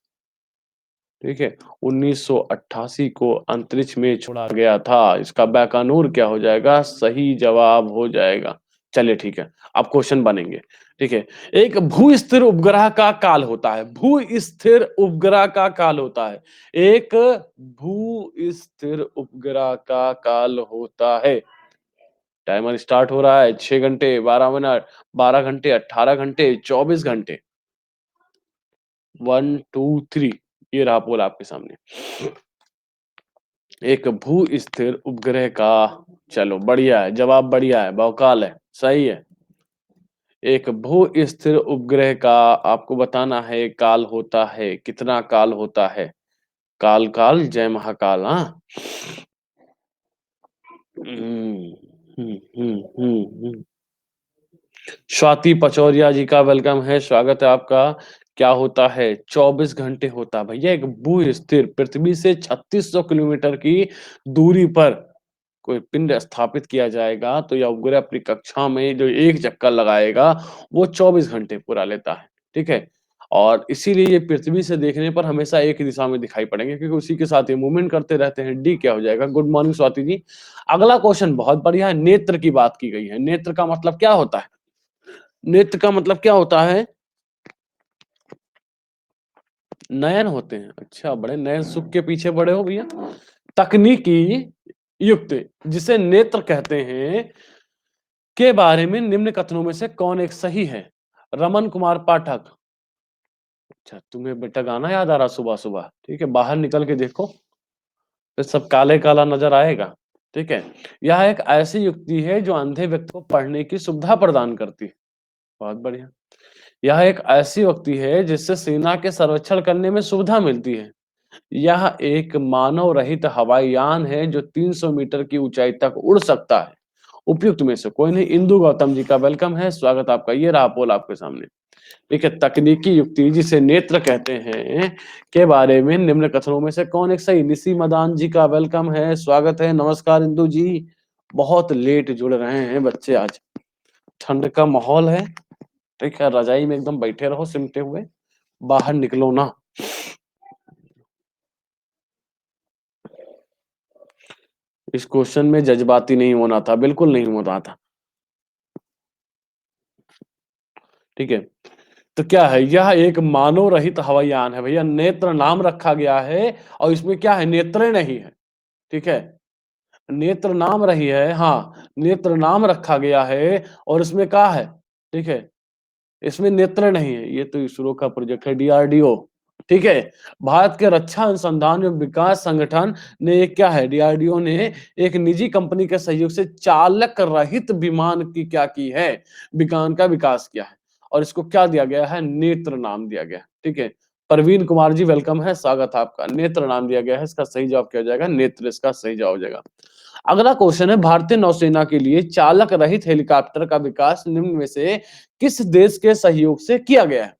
ठीक है, 1988 को अंतरिक्ष में छोड़ा गया था। इसका बैकानूर क्या हो जाएगा? सही जवाब हो जाएगा। चलिए ठीक है, अब क्वेश्चन बनेंगे, ठीक है। एक भू स्थिर उपग्रह का काल होता है, भू स्थिर उपग्रह का काल होता है, एक भू स्थिर उपग्रह का काल होता है। टाइमर स्टार्ट हो रहा है, 6 घंटे, 12 मिनट, 12 घंटे, 18 घंटे, 24 घंटे। 1 2 3, ये रहा पोल आपके सामने। एक भू स्थिर उपग्रह का, चलो बढ़िया है, जवाब बढ़िया है, बहुकाल है, सही है। एक भू स्थिर उपग्रह का आपको बताना है काल होता है, कितना काल होता है? काल काल जय महाकाल, हाँ। हम्म, हम्म। स्वाति पचौरिया जी का वेलकम है, स्वागत है आपका। क्या होता है? 24 घंटे होता है भैया। एक भू स्थिर पृथ्वी से 3600 किलोमीटर की दूरी पर कोई पिंड स्थापित किया जाएगा तो यह उपग्रह अपनी कक्षा में जो एक चक्कर लगाएगा वो 24 घंटे पूरा लेता है, ठीक है। और इसीलिए ये पृथ्वी से देखने पर हमेशा एक ही दिशा में दिखाई पड़ेंगे क्योंकि उसी के साथ ये मूवमेंट करते रहते हैं। डी क्या हो जाएगा? Good morning Swati ji. अगला क्वेश्चन बहुत बढ़िया है, नेत्र की बात की गई है। नेत्र का मतलब क्या होता है? नेत्र का मतलब क्या होता है? नयन होते हैं। अच्छा, बड़े नयन सुख के पीछे बड़े हो भैया। तकनीकी युक्त जिसे नेत्र कहते हैं के बारे में निम्न कथनों में से कौन एक सही है? रमन कुमार पाठक। अच्छा, तुम्हें बेटा गाना याद आ रहा सुबह सुबह, ठीक है, बाहर निकल के देखो, फिर सब काले काला नजर आएगा, ठीक है। यह एक ऐसी युक्ति है जो अंधे व्यक्ति को पढ़ने की सुविधा प्रदान करती है। बहुत बढ़िया। यह एक ऐसी युक्ति है जिससे सेना के सर्वेक्षण करने में सुविधा मिलती है। यह एक मानव रहित हवाई यान है जो 300 मीटर की ऊंचाई तक उड़ सकता है। उपयुक्त में से कोई नहीं। इंदु गौतम जी का वेलकम है, स्वागत आपका। ये रहा पोल आपके सामने, ठीक है। तकनीकी युक्ति जिसे नेत्र कहते हैं के बारे में निम्न कथनों में से कौन एक सही? निशी मदान जी का वेलकम है, स्वागत है, नमस्कार इंदु जी। बहुत लेट जुड़ रहे हैं बच्चे आज, ठंड का माहौल है, ठीक है। रजाई में एकदम बैठे रहो सिमटे हुए, बाहर निकलो ना। इस क्वेश्चन में जज्बाती नहीं होना था, बिल्कुल नहीं होना था, ठीक है। तो क्या है? यह एक मानव रहित हवाई यान है भैया, नेत्र नाम रखा गया है और इसमें क्या है? नेत्रे नहीं है, ठीक है। नेत्र नाम रही है, हाँ, नेत्र नाम रखा गया है और इसमें क्या है, ठीक है, इसमें नेत्र नहीं है। ये तो इसरो का प्रोजेक्ट है, DRDO, ठीक है। भारत के रक्षा अनुसंधान एवं विकास संगठन ने एक क्या है, DRDO ने एक निजी कंपनी के सहयोग से चालक रहित विमान की क्या की है? विमान का विकास किया है और इसको क्या दिया गया है? नेत्र नाम दिया गया है, ठीक है। प्रवीण कुमार जी वेलकम है, स्वागत है आपका। नेत्र नाम दिया गया है, इसका सही जवाब क्या हो जाएगा? नेत्र, इसका सही जवाब हो जाएगा। अगला क्वेश्चन है, भारतीय नौसेना के लिए चालक रहित हेलीकॉप्टर का विकास निम्न में से किस देश के सहयोग से किया गया है?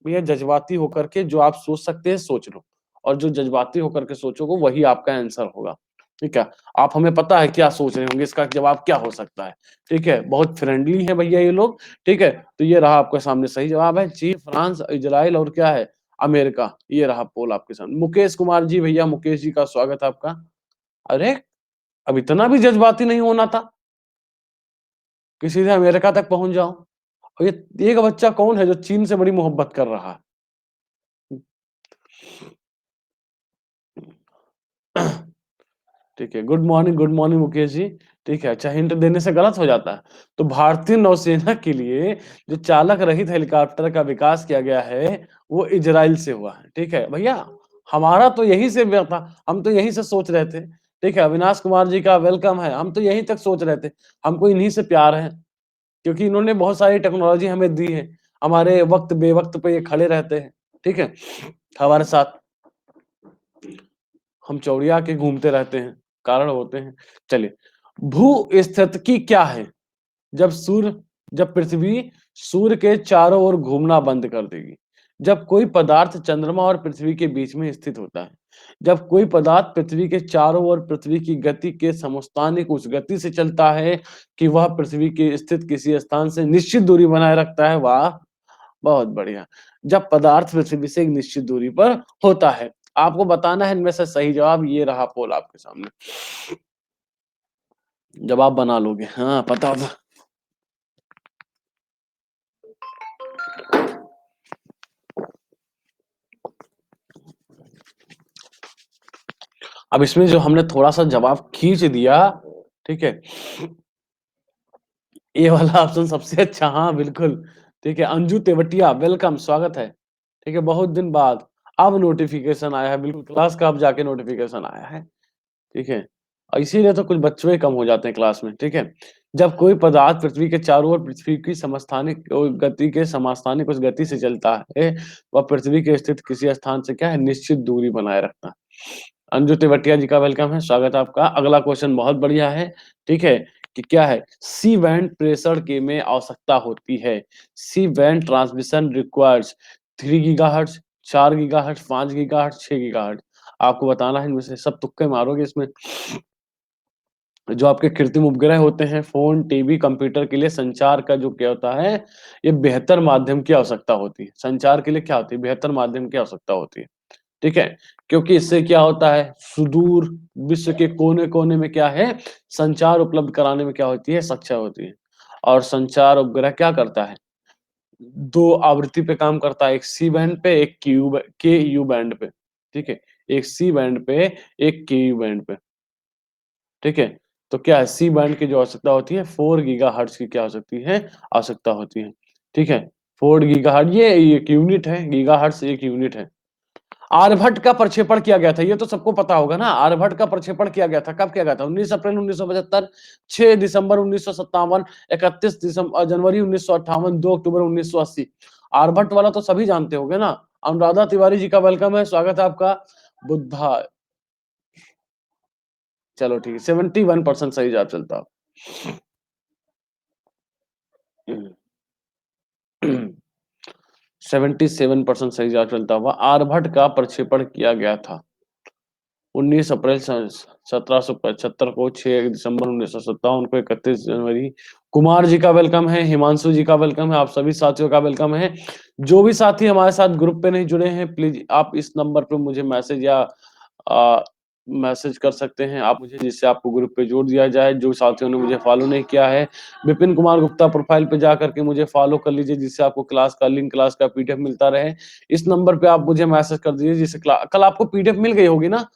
भैया जज्बाती होकर के जो आप सोच सकते हैं सोच लो, और जो जज्बाती होकर के सोचोगे वही आपका आंसर होगा। ठीक है? आप हमें पता है क्या सोच रहे होंगे, इसका जवाब क्या हो सकता है? ठीक है? बहुत फ्रेंडली हैं भैया ये लोग, ठीक है? तो ये रहा आपके सामने सही जवाब है चीन, फ्रांस, इज़राइल और क्या है? अमेरिका। ये रहा पोल आपके सामने। मुकेश कुमार जी भैया, मुकेश जी का स्वागत है आपका। अरे! अब इतना भी जज़्बाती नहीं होना था, कि सीधे अमेरिका तक पहुँच जाओ। और ये एक बच्चा कौन है जो चीन से बड़ी मोहब्बत कर रहा है? ठीक है, गुड मॉर्निंग मुकेश जी। ठीक है, अच्छा हिंट देने से गलत हो जाता है। तो भारतीय नौसेना के लिए जो चालक रहित हेलीकॉप्टर का विकास किया गया है, वो इज़राइल से हुआ है। ठीक है, भैया हमारा तो यहीं से व्य था, हम तो यहीं से सोच रहे थे। ठीक है, अविनाश कुमार जी का वेलकम है, हम तो यहीं तक सोच रहे थे। हमको इन्हीं से प्यार है, क्योंकि इन्होंने बहुत सारी टेक्नोलॉज़ी हमें दी है। हमारे वक़्त बेवक़्त पे ये खड़े रहते हैं, ठीक है? हमारे साथ हम चौड़िया के घूमते रहते हैं, कारण होते हैं। चलिए, भू-स्थितिकी क्या है? जब सूर्य जब पृथ्वी सूर्य के चारों ओर घूमना बंद कर देगी। जब कोई पदार्थ चंद्रमा और पृथ्वी के बीच में स्थित होता है। जब कोई पदार्थ पृथ्वी के चारों ओर पृथ्वी की गति के समस्थानिक उस गति से चलता है कि वह पृथ्वी के स्थित किसी स्थान से निश्चित दूरी बनाए रखता है, वाह! बहुत बढ़िया। जब पदार्थ पृथ्वी से एक निश्चित दूरी पर होता है। आपको बताना है इनमें से सही जवाब, ये रहा पोल आपके सामने। जवाब बना लोगे। हाँ, पता था। अब इसमें जो हमने थोड़ा-सा जवाब खींच दिया, ठीक है? ए वाला ऑप्शन सबसे अच्छा, हाँ, बिल्कुल। ठीक है, अंजू तेवतिया वेलकम, स्वागत है। ठीक है, बहुत दिन बाद अब नोटिफ़िकेशन आया है, बिल्कुल क्लास का अब जाके नोटिफ़िकेशन आया है। ठीक है? इसीलिए तो कुछ बच्चों ही कम हो जाते हैं क्लास में, ठीक है? जब कोई पदार्थ पृथ्वी के चारों ओर पृथ्वी की समस्थानिक गति के समस्थानिक उस गति से चलता है, वह पृथ्वी के स्थित किसी स्थान से क्या है, निश्चित दूरी बनाए रखता है। अंजू तेवतिया जी का वेलकम है, स्वागत है आपका। अगला क्वेश्चन बहुत बढ़िया है, ठीक है? कि क्या है? सी बैंड प्रेषण के में आवश्यकता होती है। C band transmission requires 3 gigahertz, 4 gigahertz, 5 gigahertz, 6 gigahertz. आपको बताना है इनमें से, सब तुक्के मारोगे इसमें। जो आपके कृत्रिम उपग्रह होते हैं, फ़ोन, टीवी, कंप्यूटर के लिए संचार का जो क्या होता है, ये बेहतर माध्यम की आवश्यकता होती है। संचार के लिए क्या होती है? बेहतर माध्यम की आवश्यकता होती है। ठीक है? क्योंकि इससे क्या होता है, सुदूर विश्व के कोने-कोने में क्या है, संचार उपलब्ध कराने में क्या होती है, सक्षम होती है। और संचार उपग्रह क्या करता है? 2 आवृत्ति पे काम करता है, एक सी बैंड पे, एक के यू बैंड पे, ठीक है? एक सी बैंड पे, एक के यू बैंड पे, ठीक है? तो क्या है, सी बैंड की जो आवश्यकता होती है, 4 गीगाहर्ट्ज़ की क्या हो सकती है, आवश्यकता होती है, ठीक है? 4 गीगाहर्ट्ज़ ये एक यूनिट है, गीगाहर्ट्ज़ एक यूनिट है। आर्यभट्ट का प्रक्षेपण किया गया था, ये तो सबको पता होगा ना, आर्यभट्ट का प्रक्षेपण किया गया था, कब किया गया था? 19 अप्रैल 1975, 6 दिसंबर 1957, 31 जनवरी 1958, 2 अक्टूबर 1980। आर्यभट्ट वाला तो सभी जानते होंगे ना? अनुराधा तिवारी जी का वेलकम है, स्वागत है आपका। बुद्धा चलो ठीक है, 71% सही जवाब चलता। 77% सही जवाब चलता हुआ आर्यभट्ट का प्रक्षेपण किया गया था। 19 अप्रैल सन 1775 को, 6 दिसंबर 1957 को, 31 जनवरी। कुमार जी का वेलकम है, हिमांशु जी का वेलकम है, आप सभी साथियों का वेलकम है। जो भी साथी हमारे साथ ग्रुप पे नहीं जुड़े हैं, प्लीज़ आप इस नंबर पे मुझे मैसेज या अ, मैसेज कर सकते हैं आप मुझे, जिससे आपको ग्रुप पे जोड़ दिया जाए। जो साथियों ने मुझे फॉलो नहीं किया है, विपिन कुमार गुप्ता प्रोफाइल पे जाकर के मुझे फॉलो कर लीजिए, जिससे आपको क्लास का लिंक, क्लास का पीडीएफ मिलता रहे। इस नंबर पे आप मुझे मैसेज कर दीजिए, जिससे कल आपको पीडीएफ मिल गई होगी ना?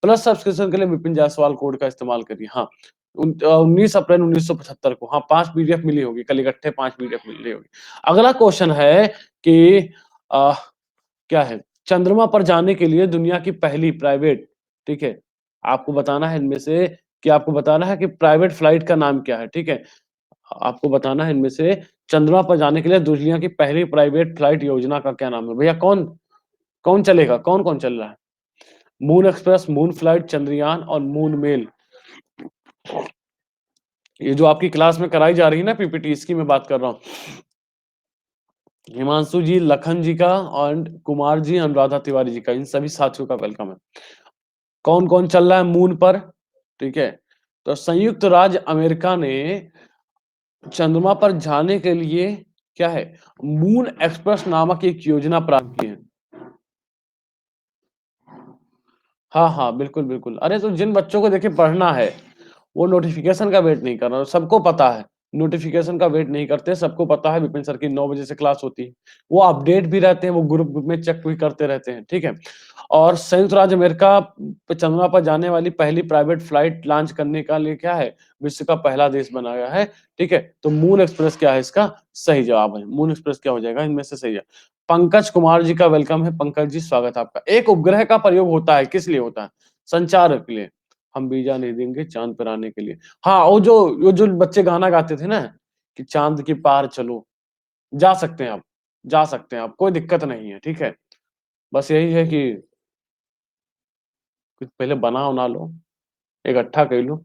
प्लस सब्सक्रिप्शन के लिए विपिन जायसवाल कोड का इस्तेमाल करिए। हाँ, 19 अप्रैल 1975 को, हाँ, 5 पीडीएफ मिली होगी, कल इकट्ठे 5 पीडीएफ मिल रही होगी। अगला क्वेश्चन है कि अ, क्या है? चंद्रमा पर जाने के लिए दुनिया की पहली प्राइवेट, ठीक है? आपको बताना है इनमें से, कि आपको बताना है कि प्राइवेट फ्लाइट का नाम क्या है, ठीक है? आपको बताना है इनमें से चंद्रमा पर जाने के लिए दुनिया की पहली प्राइवेट फ्लाइट योजना का क्या नाम है? भैया कौन कौन चलेगा? कौन-कौन चल रहा है? Moon express, moon flight, Chandrayaan और मून मेल। ये जो आपकी क्लास में कराई जा रही है ना पीपीटी, इसकी मैं बात कर रहा हूँ। हिमांशु जी, लखन जी का और कुमार जी, अनुराधा तिवारी जी का, इन सभी साथियों का वेलकम है। कौन-कौन चल रहा है मून पर? ठीक है? तो संयुक्त राज्य अमेरिका ने चंद्रमा पर जाने के लिए क्या है? मून एक्सप्रेस नामक एक योजना प्रारंभ की है। हाँ, हाँ, बिल्कुल, बिल्कुल। अरे तो जिन बच्चों को देखिए पढ़ना है, वो नोटिफ़िकेशन का वेट नहीं कर रहा, सबको पता है, नोटिफ़िकेशन का वेट नहीं करते, सबको पता है विपिन सर की 9 बजे से क्लास होती है। वो अपडेट भी रहते हैं, वो ग्रुप में चेक भी करते रहते हैं, ठीक है? और संयुक्त राज्य अमेरिका पे चंद्रमा पर जाने वाली पहली प्राइवेट फ्लाइट लॉन्च करने का लिए क्या है? विश्व का पहला देश बना गया है, ठीक है? तो मून एक्सप्रेस क्या है इसका सही जवाब है। मून एक्सप्रेस क्या हो जाएगा इनमें से सही है। पंकज कुमार जी का वेलकम है। पंकज जी स्वागत है आपका। एक उपग्रह का प्रयोग होता है, किस लिए होता है? संचार के लिए। हम वीज़ा नहीं देंगे चाँद पर आने के लिए। हाँ, वो जो बच्चे गाना गाते थे ना कि चाँद के पार चलो, जा सकते हैं आप, जा सकते हैं आप, कोई दिक्कत नहीं है, ठीक है? बस यही है कि कुछ पहले बना-वना लो, इकट्ठा कर लो,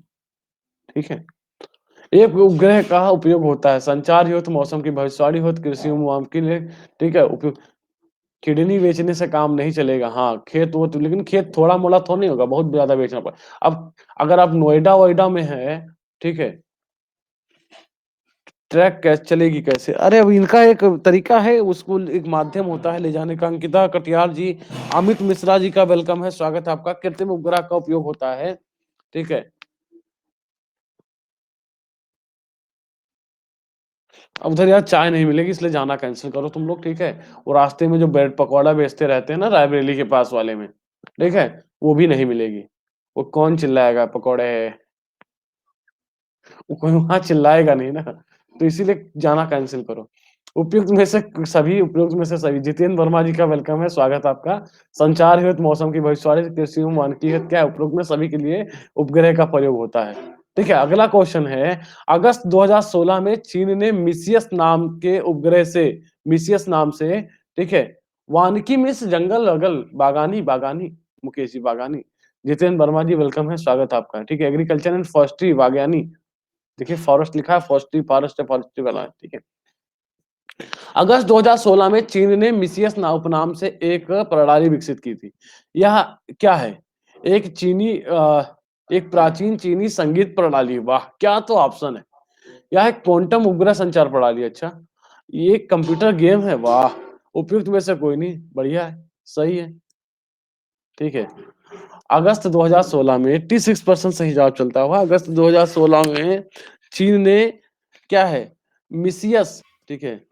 ठीक है? एक उपग्रह का उपयोग होता है, संचार हेतु, मौसम की भविष्यवाणी हेतु, कृषि एवं वानिकी के लिए, ठीक है? उपयोग किडनी बेचने से काम नहीं चलेगा। हाँ, खेत-वोत लेकिन खेत थोड़ा-मोड़ा थोड़ी नहीं होगा, बहुत ज़्यादा बेचना अब अगर आप नोएडा-वोएडा में हैं, ठीक है? ट्रैक कैसे चलेगी कैसे? अरे अब इनका एक तरीका है, उसको एक माध्यम होता है ले जाने का। अंकिता कटियार जी, अमित मिश्रा जी का वेलकम है, स्वागत है आपका। कृत्रिम उपग्रह का उपयोग होता है, ठीक है? अब उधर यार चाय नहीं मिलेगी इसलिए जाना कैंसल करो तुम लोग, ठीक है? वो रास्ते में जो ब्रेड पकौड़ा बेचते रहते हैं ना रायबरेली के पास वाले में, ठीक है? वो भी नहीं मिलेगी। वो कौन चिल्लाएगा पकौड़े वो कोई वहाँ चिल्लाएगा नहीं ना, तो इसीलिए जाना कैंसल करो। उपयुक्त में से सभी जितेंद्र वर्मा जी का वेलकम है, स्वागत है आपका। संचार हेतु, मौसम की भविष्यवाणी, कृषि एवं वानिकी हेतु क्या है? उपरोक्त में सभी के लिए उपग्रह का प्रयोग होता है। ठीक है, अगला क्वेश्चन है, अगस्त 2016 में चीन ने मिसियस नाम से, ठीक है, वानिकी मीन्स जंगल अगल, बागानी बागानी, मुकेश जी बागानी। जितेंद्र वर्मा जी वेलकम है, स्वागत है आपका। ठीक है, एग्रीकल्चर एंड फॉरेस्ट्री बागयानी, देखिए फॉरेस्ट लिखा है, फॉरेस्ट्री फॉरेस्ट है, फॉरेस्ट्री वाला है, ठीक है। अगस्त 2016 में चीन ने मिसियस उपनाम से एक प्रणाली विकसित की थी। यह क्या है? एक एक प्राचीन चीनी संगीत प्रणाली, वाह! क्या तो ऑप्शन है। यह एक क्वांटम उपग्रह संचार प्रणाली, अच्छा। ये एक कंप्यूटर गेम है, वाह! उपयुक्त में से कोई नहीं, बढ़िया है, सही है, ठीक है। अगस्त 2016 में 86% सही जवाब चलता हुआ अगस्त 2016 में चीन ने क्या है? मिसियस, ठीक है।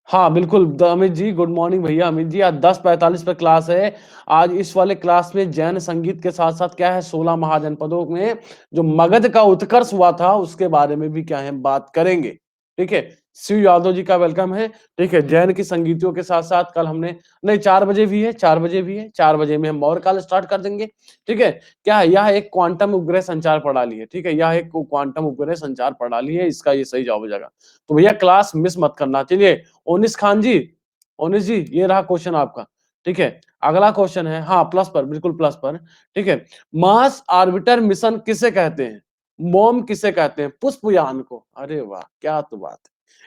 हाँ, बिल्कुल अमित जी, गुड मॉर्निंग भैया अमित जी, आज 10:45 पे क्लास है। आज इस वाले क्लास में जैन संगीत के साथ-साथ क्या है 16 महाजनपदों में जो मगध का उत्कर्ष हुआ था उसके बारे में भी क्या है हम बात करेंगे। ठीक है? शिव यादव जी का वेलकम है। ठीक है? जैन की संगीतियों के साथ-साथ कल हमने नहीं 4 बजे भी है, 4 बजे भी है, 4 बजे में हम और कल स्टार्ट कर देंगे। ठीक है? क्या है? यह एक क्वांटम उपग्रह संचार प्रणाली है। ठीक है? यह एक क्वांटम उपग्रह संचार प्रणाली है, इसका ये सही जवाब हो जाएगा। तो भैया क्लास मिस मत करना। चलिए ओनिस खान जी, ओनिस जी ये रहा क्वेश्चन आपका, ठीक है? अगला क्वेश्चन है हाँ, प्लस पर, बिल्कुल प्लस पर, ठीक है? मार्स ऑर्बिटर मिशन किसे कहते हैं? मॉम किसे कहते हैं? पुष्पयान को। अरे वाह! क्या तो बात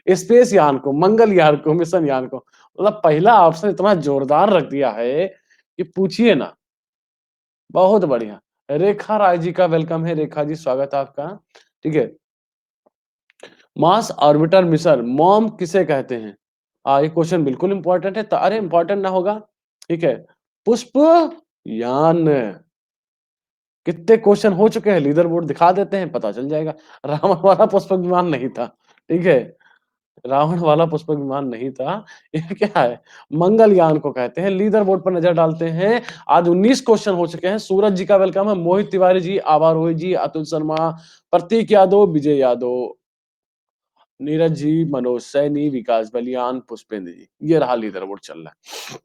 है। स्पेस यान को, मंगल यान को, मिशन यान को। मतलब पहला ऑप्शन इतना जोरदार रख दिया है कि पूछिए ना। बहुत बढ़िया। रेखा राय जी का वेलकम है, रेखा जी स्वागत है आपका, ठीक है? मार्स ऑर्बिटर मिशन मॉम किसे कहते हैं? ये क्वेश्चन बिल्कुल इंपॉर्टेंट है। अरे इंपॉर्टेंट ना होगा, ठीक है? पुष्प यान। कितने क्वेश्चन हो चुके हैं लीडर बोर्ड दिखा देते हैं पता चल जाएगा। रावण वाला पुष्पक विमान नहीं था, ठीक है? रावण वाला पुष्पक विमान नहीं था। ये क्या है? मंगलयान को कहते हैं। लीडर बोर्ड पर नजर डालते हैं। आज 19 क्वेश्चन हो चुके हैं। सूरज जी का वेलकम है, मोहित तिवारी जी, आभा रोहित जी, अतुल शर्मा, प्रतीक यादव, विजय यादव, नीरज जी, मनोज सैनी, विकास बलियान, पुष्पेंद्र जी। ये रहा लीडर बोर्ड चल रहा है।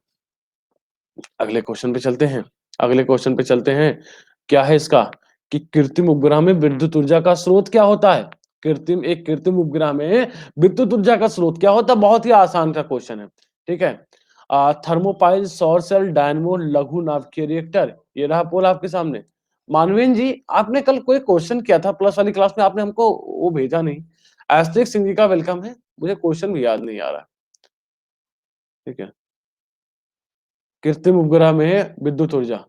अगले क्वेश्चन पे चलते हैं। अगले क्वेश्चन पे चलते हैं। क्या है इसका? कि कृत्रिम उपग्रह में विद्युत ऊर्जा का स्रोत क्या होता है? कृत्रिम उपग्रह में विद्युत ऊर्जा का स्रोत क्या होता है? बहुत ही आसान सा क्वेश्चन है। ठीक है? थर्मोपाइल, सौर सेल, डायनमो, लघु नाभिकीय रिएक्टर। ये रहा पोल आपके सामने। मानवेंद्र जी, आपने कल कोई क्वेश्चन किया था प्लस वाली क्लास में, आपने हमको वो भेजा नहीं। एस्टेरिक सिंह जी का वेलकम है। मुझे क्वेश्चन भी याद नहीं आ रहा। ठीक है? कृत्रिम उपग्रह में विद्युत ऊर्जा।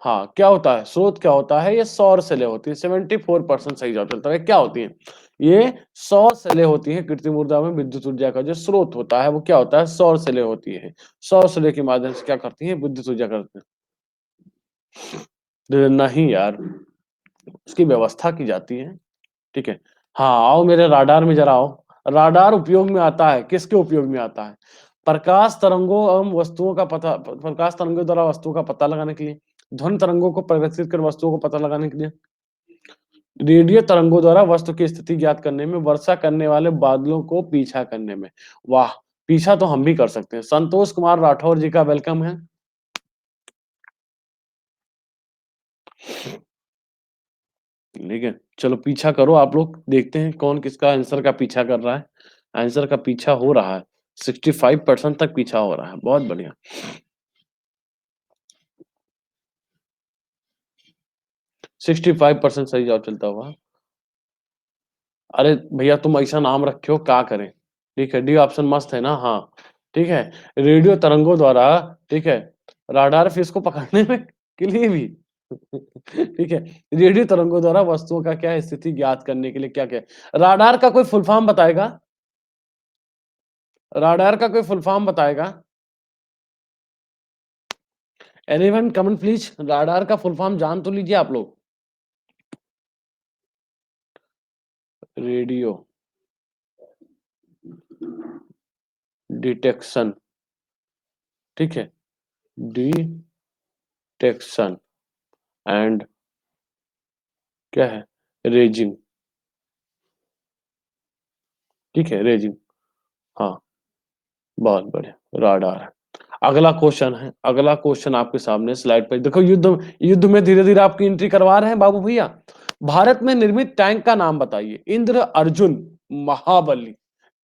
हाँ, क्या होता है? स्रोत क्या होता है? ये सौर सेलें होती हैं। 74% सही जवाब चलता है। क्या होती हैं? ये सौर सेलें होती हैं। कृत्रिम ऊर्जा में विद्युत ऊर्जा का जो स्रोत होता है, वो क्या होता है? सौर सेलें होती हैं। सौर सेलें के माध्यम से क्या करती हैं? विद्युत ऊर्जा करती हैं। नहीं यार, उसकी व्यवस्था की जाती है। ठीक है। हाँ, आओ मेरे राडार में ज़रा आओ। राडार उपयोग में आता है, किसके उपयोग में आता है? प्रकाश तरंगों एवं वस्तुओं का पता प्रकाश तरंगों द्वारा वस्तुओं का पता लगाने के लिए, ध्वनि तरंगों को परिवर्तित कर वस्तुओं को पता लगाने के लिए, रेडियो तरंगों द्वारा वस्तु की स्थिति ज्ञात करने में, वर्षा करने वाले बादलों को पीछा करने में। वाह! पीछा तो हम भी कर सकते हैं। संतोष कुमार राठौर जी का वेलकम है। ठीक है, चलो पीछा करो आप लोग, देखते हैं कौन किसका आंसर का पीछा कर रहा है। आंसर का पीछा हो रहा है। 65% तक पीछा हो रहा है। बहुत बढ़िया। 65% सही जवाब चलता हुआ। अरे भैया तुम ऐसा नाम रखे हो, क्या करें? ठीक है, डी ऑप्शन मस्त है ना? हाँ, ठीक है। रेडियो तरंगों द्वारा, ठीक है, राडार फिश को पकड़ने में के लिए भी ठीक है, रेडियो तरंगों द्वारा वस्तुओं का क्या स्थिति ज्ञात करने के लिए क्या क्या राडार का कोई फुल फॉर्म बताएगा? राडार का कोई फुल फॉर्म बताएगा? एनीवन कमेंट प्लीज, राडार का फुल फॉर्म जान तो लीजिए आप लोग। रेडियो डिटेक्शन, ठीक है, डिटेक्शन एंड क्या है? रेजिंग, ठीक है, रेजिंग। हाँ, बहुत बढ़िया, राडार। अगला क्वेश्चन है, अगला क्वेश्चन आपके सामने स्लाइड पर देखो। युद्ध युद्ध में धीरे धीरे आपकी एंट्री करवा रहे हैं बाबू भैया। भारत में निर्मित टैंक का नाम बताइए। इंद्र, अर्जुन, महाबली,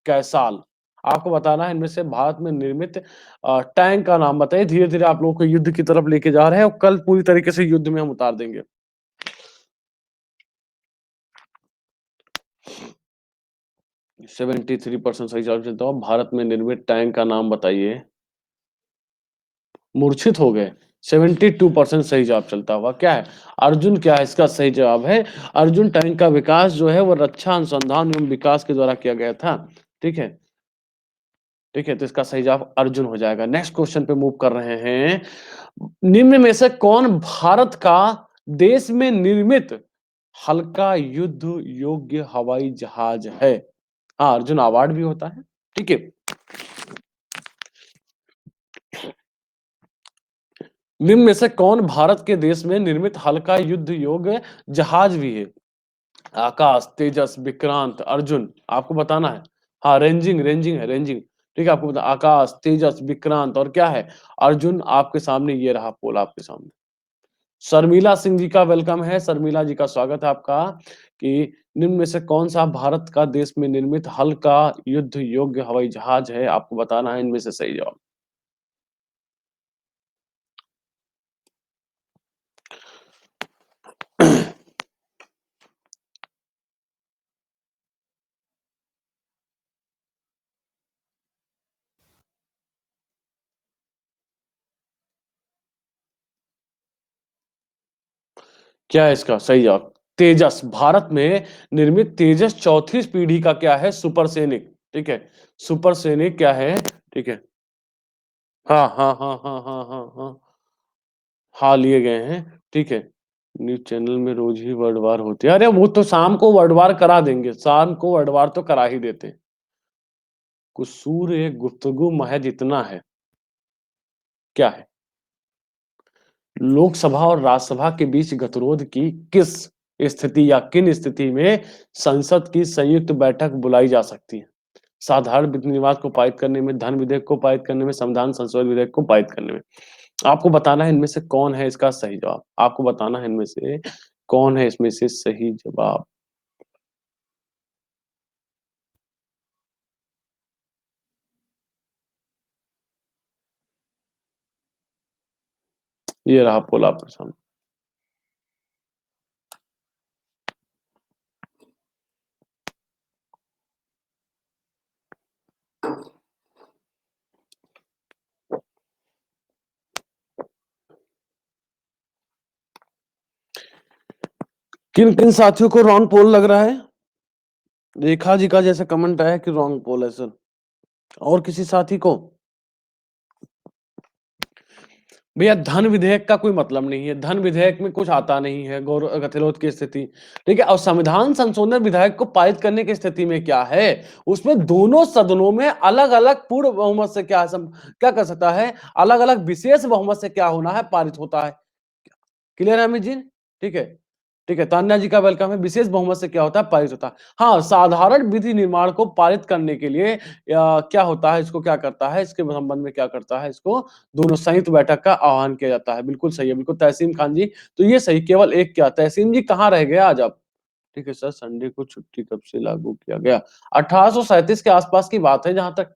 कैसाल। आपको बताना है इनमें से भारत में निर्मित टैंक का नाम बताइए। धीरे धीरे आप लोगों को युद्ध की तरफ लेके जा रहे हैं और कल पूरी तरीके से युद्ध में हम उतार देंगे। 73% सही जवाब चलता हूँ। भारत में निर्मित टैंक का नाम बताइए। मूर्छित हो गए। 72% सही जवाब चलता हुआ क्या है? अर्जुन क्या है? इसका सही जवाब है अर्जुन। टैंक का विकास जो है वो रक्षा अनुसंधान एवं विकास के द्वारा किया गया था। ठीक है, ठीक है, तो इसका सही जवाब अर्जुन हो जाएगा। नेक्स्ट क्वेश्चन पे मूव कर रहे हैं। निम्न में से कौन भारत का देश में निर्मित हल्का युद्ध योग्य हवाई जहाज है? हाँ, अर्जुन अवार्ड भी होता है। ठीक है, निम्न में से कौन भारत के देश में निर्मित हल्का युद्ध योग्य जहाज भी है? आकाश, तेजस, विक्रांत, अर्जुन। आपको बताना है। हाँ, रेंजिंग रेंजिंग है, रेंजिंग। ठीक है, आपको बता आकाश, तेजस, विक्रांत और क्या है? अर्जुन। आपके सामने ये रहा पोल आपके सामने। शर्मिला सिंह जी का वेलकम है। शर्मिला जी का स्वागत है आपका। कि निम्न में से कौन सा भारत का देश में निर्मित हल्का युद्ध योग्य हवाई जहाज है? आपको बताना है इनमें से सही जवाब। क्या है इसका सही जवाब? तेजस। भारत में निर्मित तेजस चौथी पीढ़ी का क्या है? सुपरसैनिक। ठीक है, सुपरसैनिक क्या है? ठीक है, हाँ हाँ हाँ हाँ हाँ हाँ हाँ, हाँ लिए गए हैं। ठीक है, न्यूज चैनल में रोज ही वर्डवार होती है। अरे वो तो शाम को वर्डवार करा देंगे, शाम को वर्डवार तो करा ही देते हैं। कसूर एक गुफ्तगू महज इतना है। क्या है? लोकसभा और राज्यसभा के बीच गतिरोध की किस स्थिति या किन स्थिति में संसद की संयुक्त बैठक बुलाई जा सकती है? साधारण विधि विवाद को पारित करने में, धन विधेयक को पारित करने में, संविधान संशोधन विधेयक को पारित करने में। आपको बताना है इनमें से कौन है इसका सही जवाब। आपको बताना है इनमें से कौन है इसमें से सही जवाब। ये रहा पोल आपके सामने। किन किन साथियों को रॉन्ग पोल लग रहा है? रेखा जी का जैसे कमेंट आया कि रॉन्ग पोल है सर। और किसी साथी को? भैया धन विधेयक का कोई मतलब नहीं है, धन विधेयक में कुछ आता नहीं है गौरव गहलोत की स्थिति, ठीक है। और संविधान संशोधन विधेयक को पारित करने की स्थिति में क्या है, उसमें दोनों सदनों में अलग अलग पूर्ण बहुमत से क्या कर सकता है, अलग अलग विशेष बहुमत से क्या होना है, पारित होता है। क्लियर है अमित जी? ठीक है, ठीक है। तान्या जी का वेलकम है। विशेष बहुमत से क्या होता है, पारित होता है। हाँ, साधारण विधि निर्माण को पारित करने के लिए क्या होता है, इसको क्या करता है, इसके संबंध में क्या करता है, इसको दोनों संयुक्त बैठक का आह्वान किया जाता है। बिल्कुल सही है, बिल्कुल तहसीन खान जी। तो ये सही, केवल एक क्या, तहसीन जी कहाँ रह गए आज आप? ठीक है सर, संडे को छुट्टी कब से लागू किया गया? 1837 के आसपास की बात है जहां तक।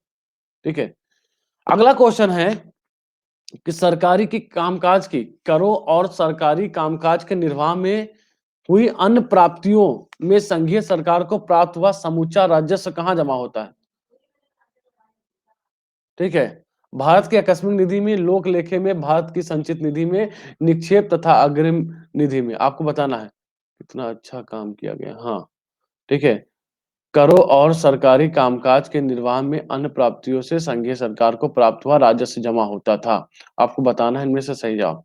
ठीक है, अगला क्वेश्चन है कि सरकारी की कामकाज की करो और सरकारी कामकाज के निर्वाह में हुई अन्य प्राप्तियों में संघीय सरकार को प्राप्त हुआ समूचा राजस्व कहां जमा होता है? ठीक है, भारत की आकस्मिक निधि में, लोक लेखे में, भारत की संचित निधि में, निक्षेप तथा अग्रिम निधि में। आपको बताना है कितना अच्छा काम किया गया। हाँ, ठीक है। करों और सरकारी कामकाज के निर्वाह में अन्य प्राप्तियों से संघीय सरकार को प्राप्त हुआ राजस्व जमा होता था। आपको बताना है इनमें से सही जवाब।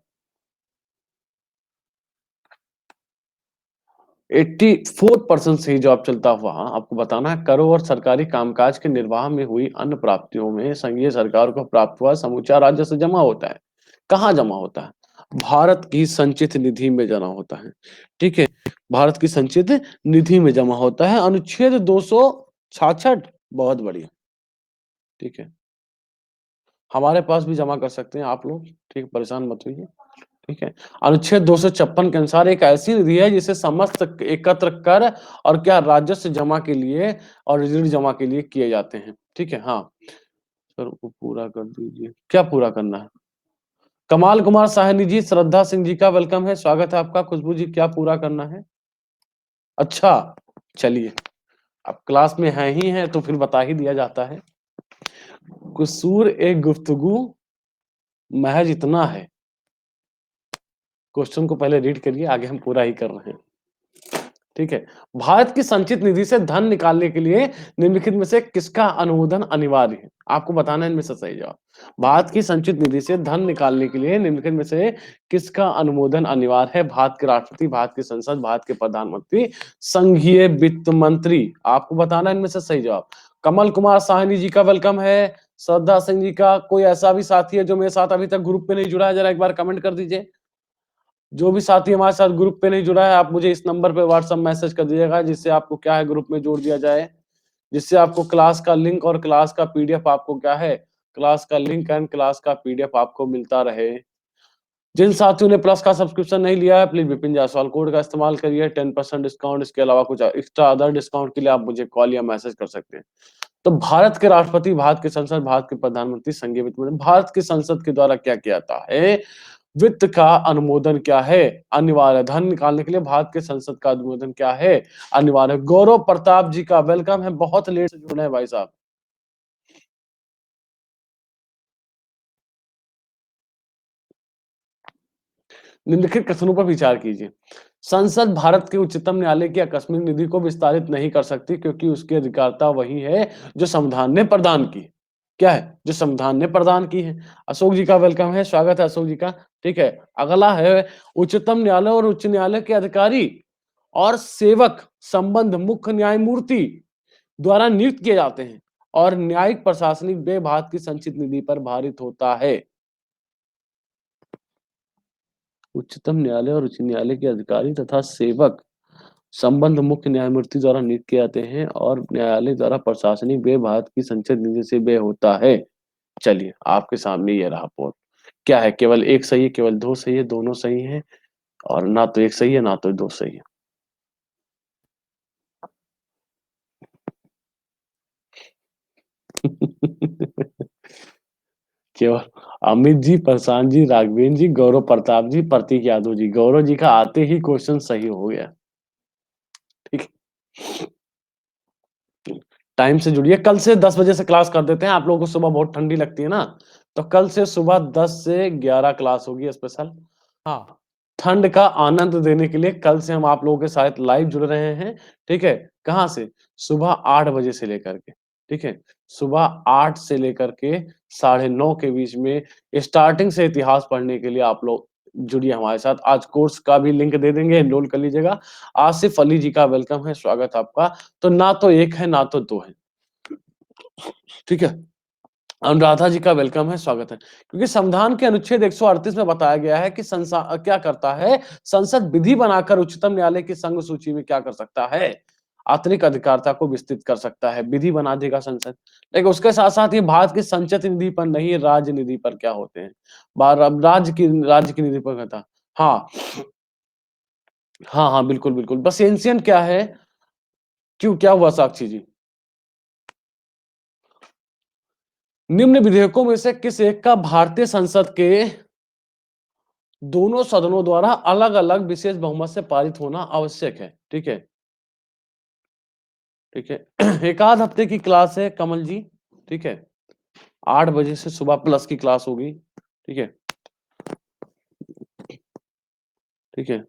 84% सही जवाब चलता हुआ आपको बताना है, करों और सरकारी कामकाज के निर्वाह में हुई अन्य प्राप्तियों में संघीय सरकार को प्राप्त हुआ समूचा राजस्व जमा होता है। कहाँ जमा होता है? भारत की संचित निधि में जमा होता है। ठीक है, भारत की संचित निधि में जमा होता है। अनुच्छेद 266, बहुत बढ़िया। ठीक है, हमारे पास भी जमा कर सकते हैं आप लोग, ठीक, परेशान मत होइए। ठीक है, अनुच्छेद 256 के अनुसार एक ऐसी निधि है जिसे समस्त एकत्र कर और क्या राजस्व जमा के लिए और ऋण जमा के लिए किए जाते हैं। ठीक है, हाँ सर, वो पूरा कर दीजिए। क्या पूरा करना है? कमाल कुमार साहनी जी, श्रद्धा सिंह जी का वेलकम है, स्वागत है आपका। खुशबू जी, क्या पूरा करना है? अच्छा, चलिए, अब क्लास में है ही है तो फिर बता ही दिया जाता है। कसूर एक गुफ्तगू महज इतना है। क्वेश्चन को पहले रीड करिए, आगे हम पूरा ही कर रहे हैं। ठीक है, भारत की संचित निधि से धन निकालने के लिए निम्नलिखित में से किसका अनुमोदन अनिवार्य है? आपको बताना है इनमें से सही जवाब। भारत की संचित निधि से धन निकालने के लिए निम्नलिखित में से किसका अनुमोदन अनिवार्य है? भारत के राष्ट्रपति, भारत की संसद, भारत के प्रधानमंत्री, संघीय वित्त मंत्री। आपको बताना है इनमें से सही जवाब। कमल कुमार साहनी जी का वेलकम है, श्रद्धा सिंह जी का। कोई ऐसा भी साथी है जो मेरे साथ अभी तक ग्रुप पे नहीं जुड़ा है, जरा एक बार कमेंट कर दीजिए। जो भी साथी हमारे साथ ग्रुप पे नहीं जुड़ा है, आप मुझे इस नंबर पे व्हाट्सएप मैसेज कर दीजिएगा, जिससे आपको क्या है, ग्रुप में जोड़ दिया जाए, जिससे आपको क्लास का लिंक और क्लास का पीडीएफ आपको क्या है, क्लास का लिंक एंड क्लास का पीडीएफ आपको मिलता रहे। जिन साथियों ने प्लस का सब्सक्रिप्शन नहीं लिया है, प्लीज विपिन जायसवाल कोड का इस्तेमाल करिए, 10% डिस्काउंट। इसके अलावा कुछ एक्स्ट्रा अदर डिस्काउंट के लिए आप मुझे कॉल या मैसेज कर सकते हैं। तो भारत के राष्ट्रपति, भारत की संसद, भारत के प्रधानमंत्री, संघीय वित्त मंत्री, भारत की संसद के द्वारा क्या किया जाता है? वित्त का अनुमोदन क्या है? अनिवार्य। धन निकालने के लिए भारत के संसद का अनुमोदन क्या है? अनिवार्य। गौरव प्रताप जी का वेलकम है, बहुत लेट से जुड़ रहे हैं भाई साहब। निम्नलिखित कथनों पर विचार कीजिए। संसद भारत के उच्चतम न्यायालय की आकस्मिक निधि को विस्तारित नहीं कर सकती क्योंकि उसकी अधिकारता वही है जो संविधान ने प्रदान की। क्या है? जो संविधान ने प्रदान की है। अशोक जी का वेलकम है, स्वागत है अशोक जी का। ठीक है, अगला है, उच्चतम न्यायालय और उच्च न्यायालय के अधिकारी और सेवक संबंध मुख्य न्यायमूर्ति द्वारा नियुक्त किए जाते हैं और न्यायिक प्रशासनिक व्यय भारत की संचित निधि पर भारित होता है। उच्चतम न्यायालय और उच्च न्यायालय के अधिकारी तथा सेवक संबंध मुख्य न्यायमूर्ति द्वारा नियुक्त किए जाते हैं और न्यायालय द्वारा प्रशासनिक व्यय भारत की संचित निधि से व्यय होता है। चलिए, आपके सामने ये रहा पोल। क्या है? केवल एक सही है, केवल दो सही है, दोनों सही है, और ना तो एक सही है ना तो दो सही है। केवल अमित जी, प्रशांत जी, राघवेंद्र जी, गौरव प्रताप जी, प्रतीक यादव जी। गौरव जी का आते ही क्वेश्चन सही हो गया। ठीक है, टाइम से जुड़िए। कल से 10 बजे से क्लास कर देते हैं, आप लोगों को सुबह बहुत ठंडी लगती है ना, तो कल से सुबह 10 से 11 क्लास होगी स्पेशल। हाँ, ठंड का आनंद देने के लिए कल से हम आप लोगों के साथ लाइव जुड़ रहे हैं, ठीक है? कहाँ से? सुबह 8 बजे से लेकर के, ठीक है? सुबह 8 से लेकर के साढ़े 9 के बीच में स्टार्टिंग से इतिहास पढ़ने के लिए आप लोग जुड़िए हमारे साथ। आज कोर्स का भी लिंक दे देंगे, एनरोल कर लीजिएगा। आसिफ अली जी का वेलकम है, स्वागत है आपका। तो ना तो 1 है, ना तो 2 है, ठीक है? अनुराधा जी का वेलकम है, स्वागत है। क्योंकि संविधान के अनुच्छेद 138 में बताया गया है कि क्या करता है, संसद विधि बनाकर उच्चतम न्यायालय की संघ सूची में क्या कर सकता है, आंतरिक अधिकारिता को विस्तृत कर सकता है, विधि बना देगा संसद। लेकिन उसके साथ-साथ ये भारत की संचित निधि पर नहीं, राज्य निधि पर क्या होते हैं, बार अब राज्य की निधि पर कहता। हाँ, हाँ, हाँ, बिल्कुल, बिल्कुल। बस एंशिएंट क्या है, क्यों क्या हुआ साक्षी जी? निम्न विधेयकों में से किस एक का भारतीय संसद के दोनों सदनों द्वारा अलग-अलग विशेष बहुमत से पारित होना आवश्यक है, ठीक है? ठीक है। एक आध हफ्ते की क्लास है कमल जी, ठीक है? 8 बजे से सुबह प्लस की क्लास होगी, ठीक है? ठीक है।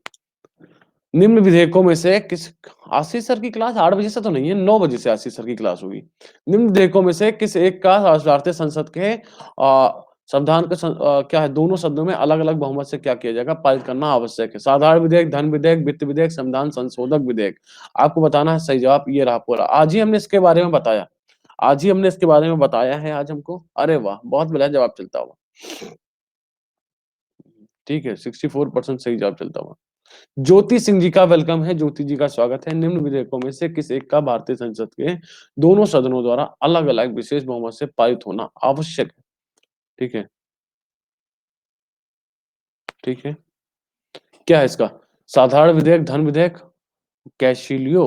निम्न विधेयकों में से किस आशीष सर की क्लास 8 बजे से तो नहीं है, 9 बजे से आशीष सर की क्लास होगी। निम्न विधेयकों में से किस एक का भारतीय संसद के संविधान के क्या है दोनों सदनों में अलग-अलग बहुमत से क्या किया जाएगा, पारित करना आवश्यक है। साधारण विधेयक, धन विधेयक, वित्त विधेयक, संविधान संशोधक विधेयक। आपको बताना है सही जवाब ये रहा पूरा। आज ही हमने इसके बारे में बताया। आज ही हमने इसके बारे में बताया है आज हमको। अरे वाह! बहुत बढ़िया जवाब चलता हुआ। ठीक है, 64% सही जवाब चलता हुआ। ज्योति सिंह जी का वेलकम है, ज्योति जी का स्वागत है। निम्न विधेयकों में से किस एक का भारतीय संसद के दोनों सदनों द्वारा अलग-अलग विशेष बहुमत से पारित होना आवश्यक है? ठीक है, ठीक है। क्या है इसका? साधारण विधेयक, धन विधेयक, कैशिलियो?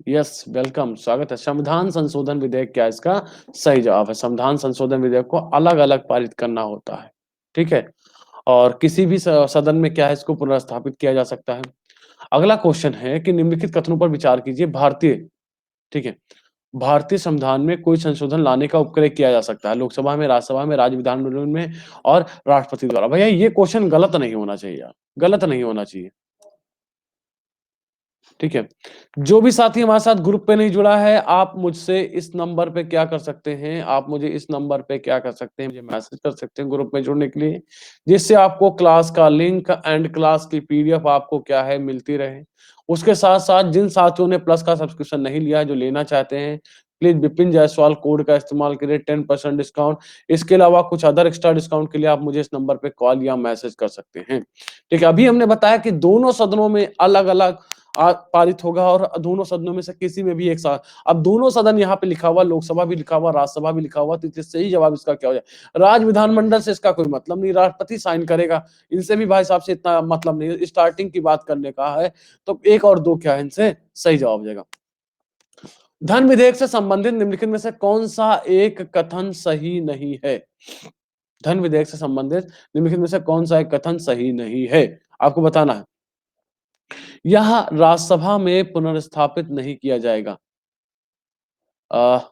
यस, वेलकम, स्वागत है। संविधान संशोधन विधेयक क्या है इसका सही जवाब है। संविधान संशोधन विधेयक को अलग-अलग पारित करना होता है, ठीक है? और किसी भी सदन में क्या है इसको पुनर्स्थापित किया जा सकता है। अगला क्वेश्चन है कि निम्नलिखित कथनों पर विचार कीजिए। ठीक है, भारतीय संविधान में कोई संशोधन लाने का उपक्रय किया जा सकता है, लोकसभा में, राज्यसभा में, राज्य विधानमंडल में और राष्ट्रपति द्वारा। भैया ये क्वेश्चन गलत नहीं होना चाहिए यार, गलत नहीं होना चाहिए। ठीक है। जो भी साथी हमारे साथ ग्रुप पे नहीं जुड़ा है, आप मुझसे इस नंबर पे क्या कर सकते हैं, आप मुझे इस नंबर पे क्या कर सकते हैं, मुझे मैसेज कर सकते हैं ग्रुप में जुड़ने के लिए, जिससे आपको क्लास का लिंक एंड क्लास की पीडीएफ आपको क्या है मिलती रहे। उसके साथ-साथ जिन साथियों ने प्लस का सब्सक्रिप्शन नहीं लिया है, जो लेना चाहते हैं, प्लीज़ विपिन जायसवाल कोड का इस्तेमाल करिए 10% डिस्काउंट। इसके अलावा कुछ अदर एक्स्ट्रा डिस्काउंट के लिए आप मुझे इस नंबर पे कॉल या मैसेज कर सकते हैं। ठीक है, अभी हमने बताया कि दोनों सदनों में अलग-अलग पारित होगा और दोनों सदनों में से किसी में भी एक साथ। अब दोनों सदन यहाँ पे लिखा हुआ, लोकसभा भी लिखा हुआ, राज्यसभा भी लिखा हुआ, तो इससे सही जवाब इसका क्या हो जाए? राज्य विधानमंडल से इसका कोई मतलब नहीं, राष्ट्रपति साइन करेगा, इनसे भी भाई साहब से इतना मतलब नहीं है। स्टार्टिंग की बात करने का है, तो 1 और 2 क्या है इनसे सही जवाब हो जाएगा। धन विधेयक से संबंधित निम्नलिखित में से कौन-सा एक कथन सही नहीं है? धन विधेयक से संबंधित निम्नलिखित में से कौन-सा एक कथन सही नहीं है? आपको बताना है। यह राज्यसभा में पुनर्स्थापित नहीं किया जाएगा।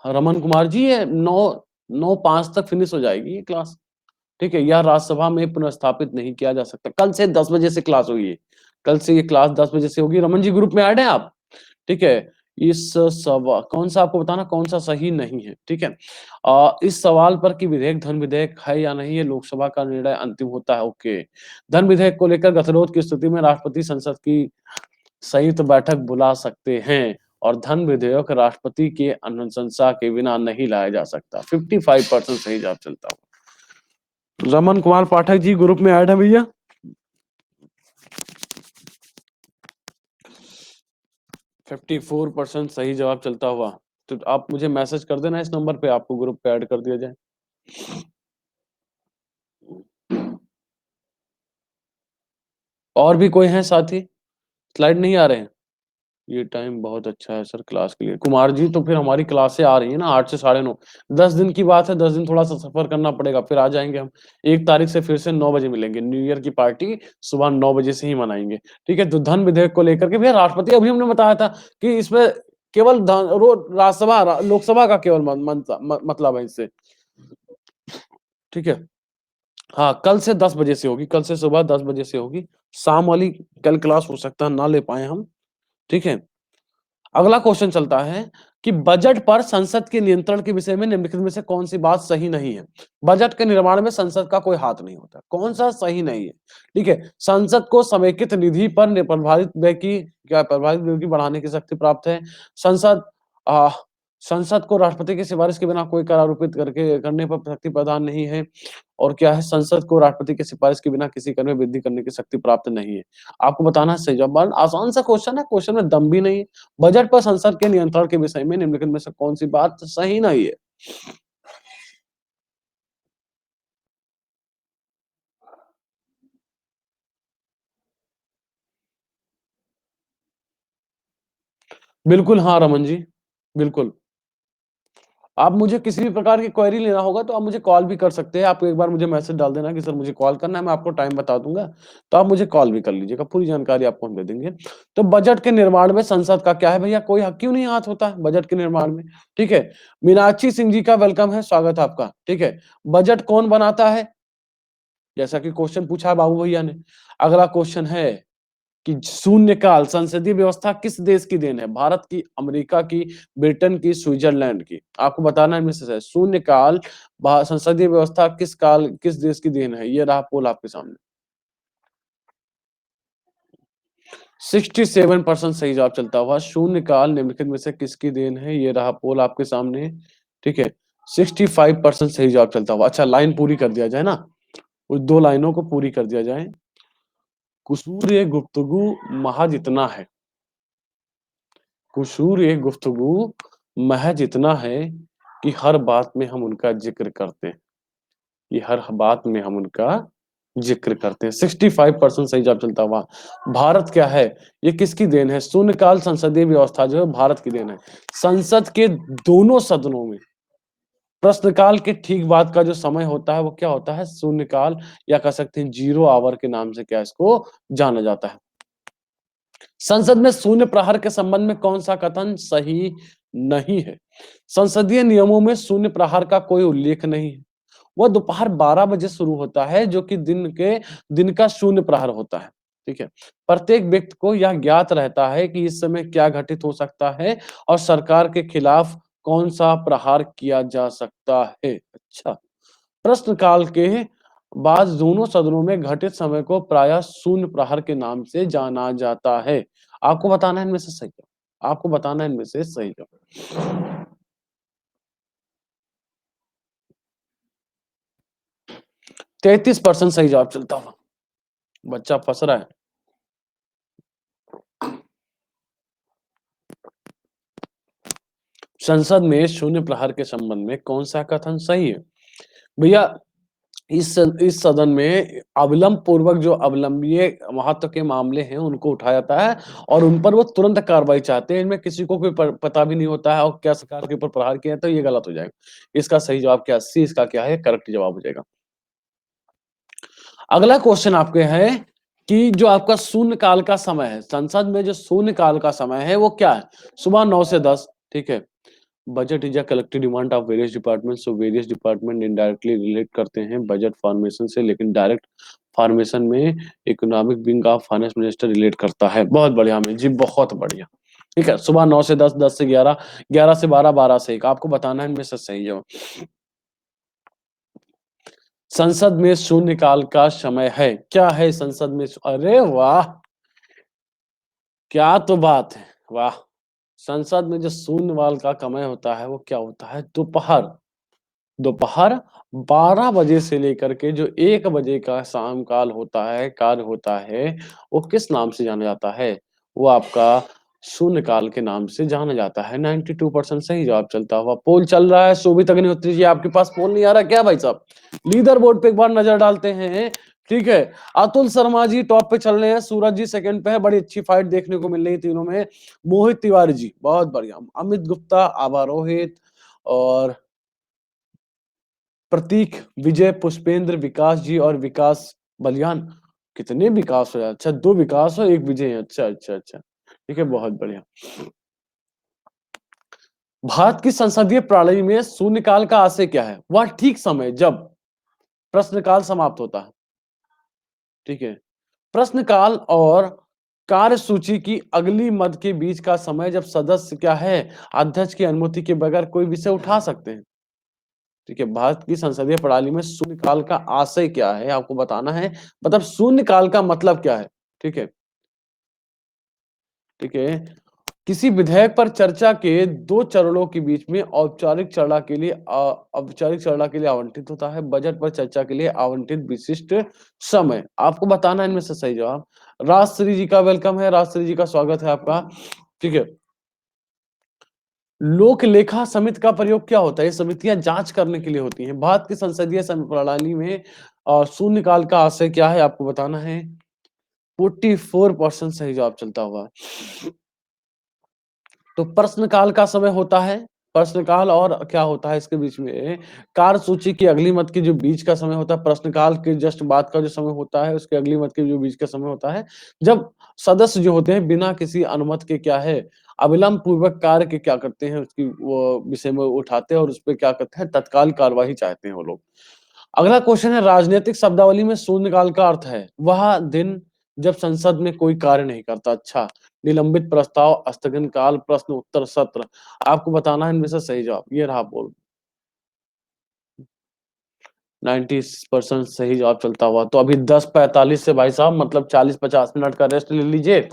रमन कुमार जी ये 9:05 तक फिनिश हो जाएगी ये क्लास। ठीक है, यह राज्यसभा में पुनर्स्थापित नहीं किया जा सकता। कल से 10 बजे से क्लास होगी ये। कल से ये क्लास 10 बजे से होगी। रमन जी ग्रुप में ऐड हैं आप? ठीक है। इस सवा कौन-सा आपको बताना कौन-सा सही नहीं है, ठीक है? इस सवाल पर कि विधेयक धन विधेयक है या नहीं, ये लोकसभा का निर्णय अंतिम होता है, ओके। धन विधेयक को लेकर गतिरोध की स्थिति में राष्ट्रपति संसद की संयुक्त बैठक बुला सकते हैं और धन विधेयक राष्ट्रपति के अनुशंसा के बिना नहीं लाया जा सकता। 55% सही जवाब चलता हूँ। रमन कुमार पाठक जी ग्रुप में ऐड है भैया। 54% सही जवाब चलता हुआ। तो आप मुझे मैसेज कर देना इस नंबर पे, आपको ग्रुप पे ऐड कर दिया जाए। और भी कोई हैं साथी? स्लाइड नहीं आ रहे हैं? ये टाइम बहुत अच्छा है सर क्लास के लिए। कुमार जी तो फिर हमारी क्लासें आ रही है ना 8 से साढ़े 9। 10 दिन की बात है, 10 दिन थोड़ा-सा सफ़र करना पड़ेगा, फिर आ जाएँगे हम। 1 तारीख से फिर से 9 बजे मिलेंगे। न्यू ईयर की पार्टी सुबह 9 बजे से ही मनाएँगे। ठीक है? तो धन विधेयक को लेकर के भैया राष्ट्रपति अभी हमने बताया था कि इसमें केवल ध रो राज्यसभा लोकसभा का केवल मन मन सा म मतलब है इससे। ठीक है? हाँ, कल से 10 बजे से होगी, कल से सुबह 10 बजे से होगी। शाम वाली कल क्लास हो सकता है ना ले पाएँ हम, ठीक है? अगला क्वेश्चन चलता है कि बजट पर संसद के नियंत्रण के विषय में निम्नलिखित में से कौन-सी बात सही नहीं है? बजट के निर्माण में संसद का कोई हाथ नहीं होता। कौन-सा सही नहीं है? ठीक है, संसद को समेकित निधि पर प्रभावित व्यय की क्या प्रभावित व्यय की बढ़ाने की शक्ति प्राप्त है। संसद अ, संसद को राष्ट्रपति की सिफारिश के बिना कोई कर आरोपित करके करने पर शक्ति प्रदान नहीं है। और क्या है संसद को राष्ट्रपति की सिफारिश के बिना किसी कर में वृद्धि करने की शक्ति प्राप्त नहीं है। आपको बताना है सही जवाब। आसान सा क्वेश्चन है, क्वेश्चन में दम भी नहीं है। बजट पर संसद के नियंत्रण के विषय में निम्नलिखित में से कौन-सी बात सही नहीं है? बिल्कुल हाँ, रमन जी, बिल्कुल। आप मुझे किसी भी प्रकार की क्वेरी लेना होगा तो आप मुझे कॉल भी कर सकते हैं। आप एक बार मुझे मैसेज डाल देना कि सर मुझे कॉल करना है, मैं आपको टाइम बता दूँगा, तो आप मुझे कॉल भी कर लीजिएगा, पूरी जानकारी आपको हम दे देंगे। तो बजट के निर्माण में संसद का क्या है भैया कोई हक क्यों नहीं हाथ होता है बजट के निर्माण में? ठीक है। मीनाक्षी सिंह जी का वेलकम है, स्वागत है आपका, ठीक है। बजट कौन बनाता है? जैसा कि क्वेश्चन पूछा है बाबू भैया ने। अगला क्वेश्चन है कि शून्यकाल संसदीय व्यवस्था किस देश की देन है? भारत की, अमेरिका की, ब्रिटेन की, स्विट्जरलैंड की? आपको बताना है इनमें से शून्यकाल संसदीय व्यवस्था किस देश की देन है? ये रहा पोल आपके सामने। 67% सही जवाब चलता हुआ शून्यकाल निम्नलिखित में से किसकी देन है? ये रहा पोल आपके सामने, ठीक है। 65% सही जवाब चलता हुआ। अच्छा लाइन पूरी कर दिया जाए ना, उस 2 लाइनों को पूरी कर दिया जाए। कुसूर ये गुफ्तगू महज इतना है, कुसूर ये गुफ्तगू महज इतना है कि हर बात में हम उनका जिक्र करते हैं, कि हर बात में हम उनका जिक्र करते हैं। 65% सही जवाब चलता हुआ। भारत क्या है? ये किसकी देन है? शून्यकाल संसदीय व्यवस्था जो है भारत की देन है। संसद के दोनों सदनों में प्रश्नकाल के ठीक बाद का जो समय होता है वो क्या होता है? शून्यकाल या कह सकते हैं जीरो आवर के नाम से क्या इसको जाना जाता है। संसद में शून्य प्रहर के संबंध में कौन सा कथन सही नहीं है? संसदीय नियमों में शून्य प्रहर का कोई उल्लेख नहीं है। वह दोपहर 12 बजे शुरू होता है जो कि दिन का शून्य प्रहर होता है। ठीक है। प्रत्येक व्यक्ति को यह ज्ञात रहता है कि इस समय क्या घटित हो सकता है और सरकार के खिलाफ कौन सा प्रहार किया जा सकता है। अच्छा, प्रश्नकाल के बाद दोनों सदनों में घटित समय को प्रायः शून्य प्रहर के नाम से जाना जाता है। आपको बताना है इनमें से सही जवाब। आपको बताना है इनमें से सही जवाब। 33% सही जवाब चलता हुआ। बच्चा फंस रहा है। संसद में शून्य प्रहर के संबंध में कौन सा कथन सही है? भैया इस सदन में अविलंब पूर्वक जो अवलंबीय महत्व के मामले हैं उनको उठाया जाता है और उन पर वो तुरंत कार्रवाई चाहते हैं। इनमें किसी को कोई पता भी नहीं होता है और क्या सरकार के ऊपर प्रहार किया है तो ये गलत हो जाएगा। इसका सही जवाब क्या सी इसका क्या है करेक्ट जवाब हो जाएगा। अगला क्वेश्चन आपके है कि जो आपका शून्य काल का समय है संसद में जो शून्य काल का समय है वो क्या है? सुबह 9 से 10, ठीक है। Budget is a collective demand of various department so various department indirectly relate करते हैं बजट फॉर्मेशन से, लेकिन डायरेक्ट फॉर्मेशन में economic wing of finance minister relate करता है। बहुत बढ़िया अमित जी, बहुत बढ़िया। ठीक है, सुबह 9 से 10, 10 से 11, 11 से 12, 12 से 1। आपको बताना है इनमें से सही जवाब। संसद में शून्यकाल का समय है क्या है? संसद में अरे वाह, क्या तो बात है, वाह। संसद में जो शून्यकाल का समय होता है वो क्या होता है? दोपहर दोपहर 12 बजे से लेकर के जो 1 बजे का शाम काल होता है, कार्य होता है, वो किस नाम से जाना जाता है? वो आपका शून्यकाल के नाम से जाना जाता है। 92% सही जवाब चलता हुआ। पोल चल रहा है, शोभित अग्निहोत्री जी आपके पास पोल नहीं आ रहा क्या भाई साहब? लीडर बोर्ड पे एक बार नजर डालते हैं, ठीक है। अतुल शर्मा जी टॉप पे चल रहे हैं, सूरज जी सेकंड पे है, बड़ी अच्छी फाइट देखने को मिल रही है तीनों में। मोहित तिवारी जी बहुत बढ़िया, अमित गुप्ता, आभा रोहित और प्रतीक, विजय, पुष्पेंद्र, विकास जी और विकास बलियान। कितने विकास हो? अच्छा 2 विकास और 1 विजय है। अच्छा, अच्छा, अच्छा। ठीक है, बहुत बढ़िया। भारत की संसदीय प्रणाली में शून्यकाल का आशय क्या है? वह ठीक समय जब प्रश्नकाल समाप्त होता है। ठीक है। प्रश्नकाल और कार्यसूची की अगली मद के बीच का समय जब सदस्य क्या है, अध्यक्ष की अनुमति के बगैर कोई विषय उठा सकते हैं। ठीक है। भारत की संसदीय प्रणाली में शून्यकाल का आशय क्या है आपको बताना है, मतलब शून्यकाल का मतलब क्या है। ठीक है। ठीक है। किसी विधेयक पर चर्चा के दो चरणों के बीच में औपचारिक चर्चा के लिए आवंटित होता है। बजट पर चर्चा के लिए आवंटित विशिष्ट समय आपको बताना है इनमें से सही जवाब। राजश्री जी का वेलकम है, राजश्री जी का स्वागत है आपका। ठीक है। लोक लेखा समिति का प्रयोग क्या होता है? ये समितियां जांच करने के लिए होती हैं। भारत की संसदीय प्रणाली में शून्यकाल का आशय क्या है आपको बताना है। 44% सही जवाब चलता हुआ। तो प्रश्नकाल का समय होता है, प्रश्नकाल और क्या होता है इसके बीच में, कार्यसूची की अगली मत की जो बीच का समय होता है, प्रश्नकाल के जस्ट बाद का जो समय होता है उसके अगली मत के जो बीच का समय होता है, जब सदस्य जो होते हैं बिना किसी अनुमति के क्या है, अविलंब पूर्वक कार्य के क्या करते हैं, उसकी वो विषय में उठाते हैं और उस पे क्या करते हैं, तत्काल कार्यवाही चाहते हैं वो लोग। अगला क्वेश्चन है, राजनीतिक शब्दावली में शून्यकाल का अर्थ है वह दिन जब संसद में कोई कार्य नहीं करता। अच्छा, निलंबित प्रस्ताव, स्थगन काल, प्रश्न उत्तर सत्र आपको बताना है इनमें से सही जवाब। ये रहा बोल 90% सही जवाब चलता हुआ। तो अभी 10:45 से भाई साहब मतलब 40-50 मिनट का रेस्ट ले लीजिए।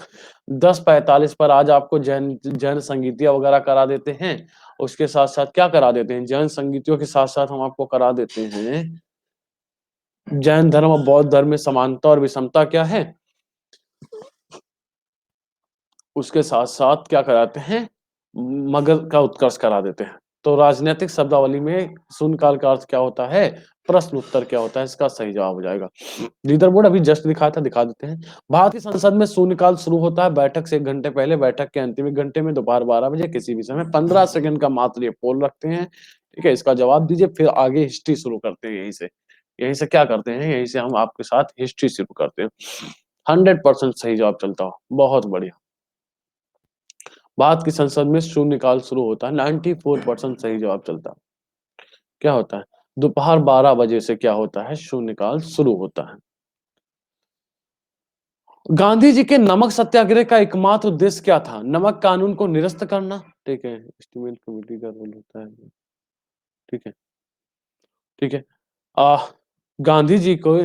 10:45 पर आज आपको जैन जैन संगीतिया वगैरह करा देते हैं। उसके साथ साथ क्या करा देते हैं, जैन संगीतियों के साथ साथ हम आपको करा देते हैं जैन धर्म और बौद्ध धर्म में समानता और विषमता क्या है, उसके साथ साथ क्या कराते हैं, मगध का उत्कर्ष करा देते हैं। तो राजनीतिक शब्दावली में शून्यकाल का अर्थ क्या होता है, प्रश्न उत्तर क्या होता है, इसका सही जवाब हो जाएगा। लीडर बोर्ड अभी जस्ट दिखाया था, दिखा देते हैं। भारत की संसद में शून्यकाल शुरू होता है बैठक से 1 घंटे पहले, बैठक के अंतिम 1 घंटे में दोपहर 12 बजे किसी भी समय। 15 सेकंड का मात्र ये पोल रखते हैं। ठीक है, इसका जवाब दीजिए, फिर आगे हिस्ट्री शुरू करते हैं। यहीं से क्या करते हैं, यहीं से हम आपके साथ हिस्ट्री शुरू करते हैं। 100% सही जवाब चलता हो, बहुत बढ़िया। भारत की संसद में शून्यकाल शुरू होता है, 94% सही जवाब चलता है। क्या होता है, दोपहर 12 बजे से क्या होता है, शून्यकाल शुरू होता है। गांधी जी के नमक सत्याग्रह का एकमात्र उद्देश्य क्या था? नमक कानून को निरस्त करना। ठीक है, एस्टीमेट कमेटी का रोल होता है। ठीक है। ठीक है। आ गांधी जी को,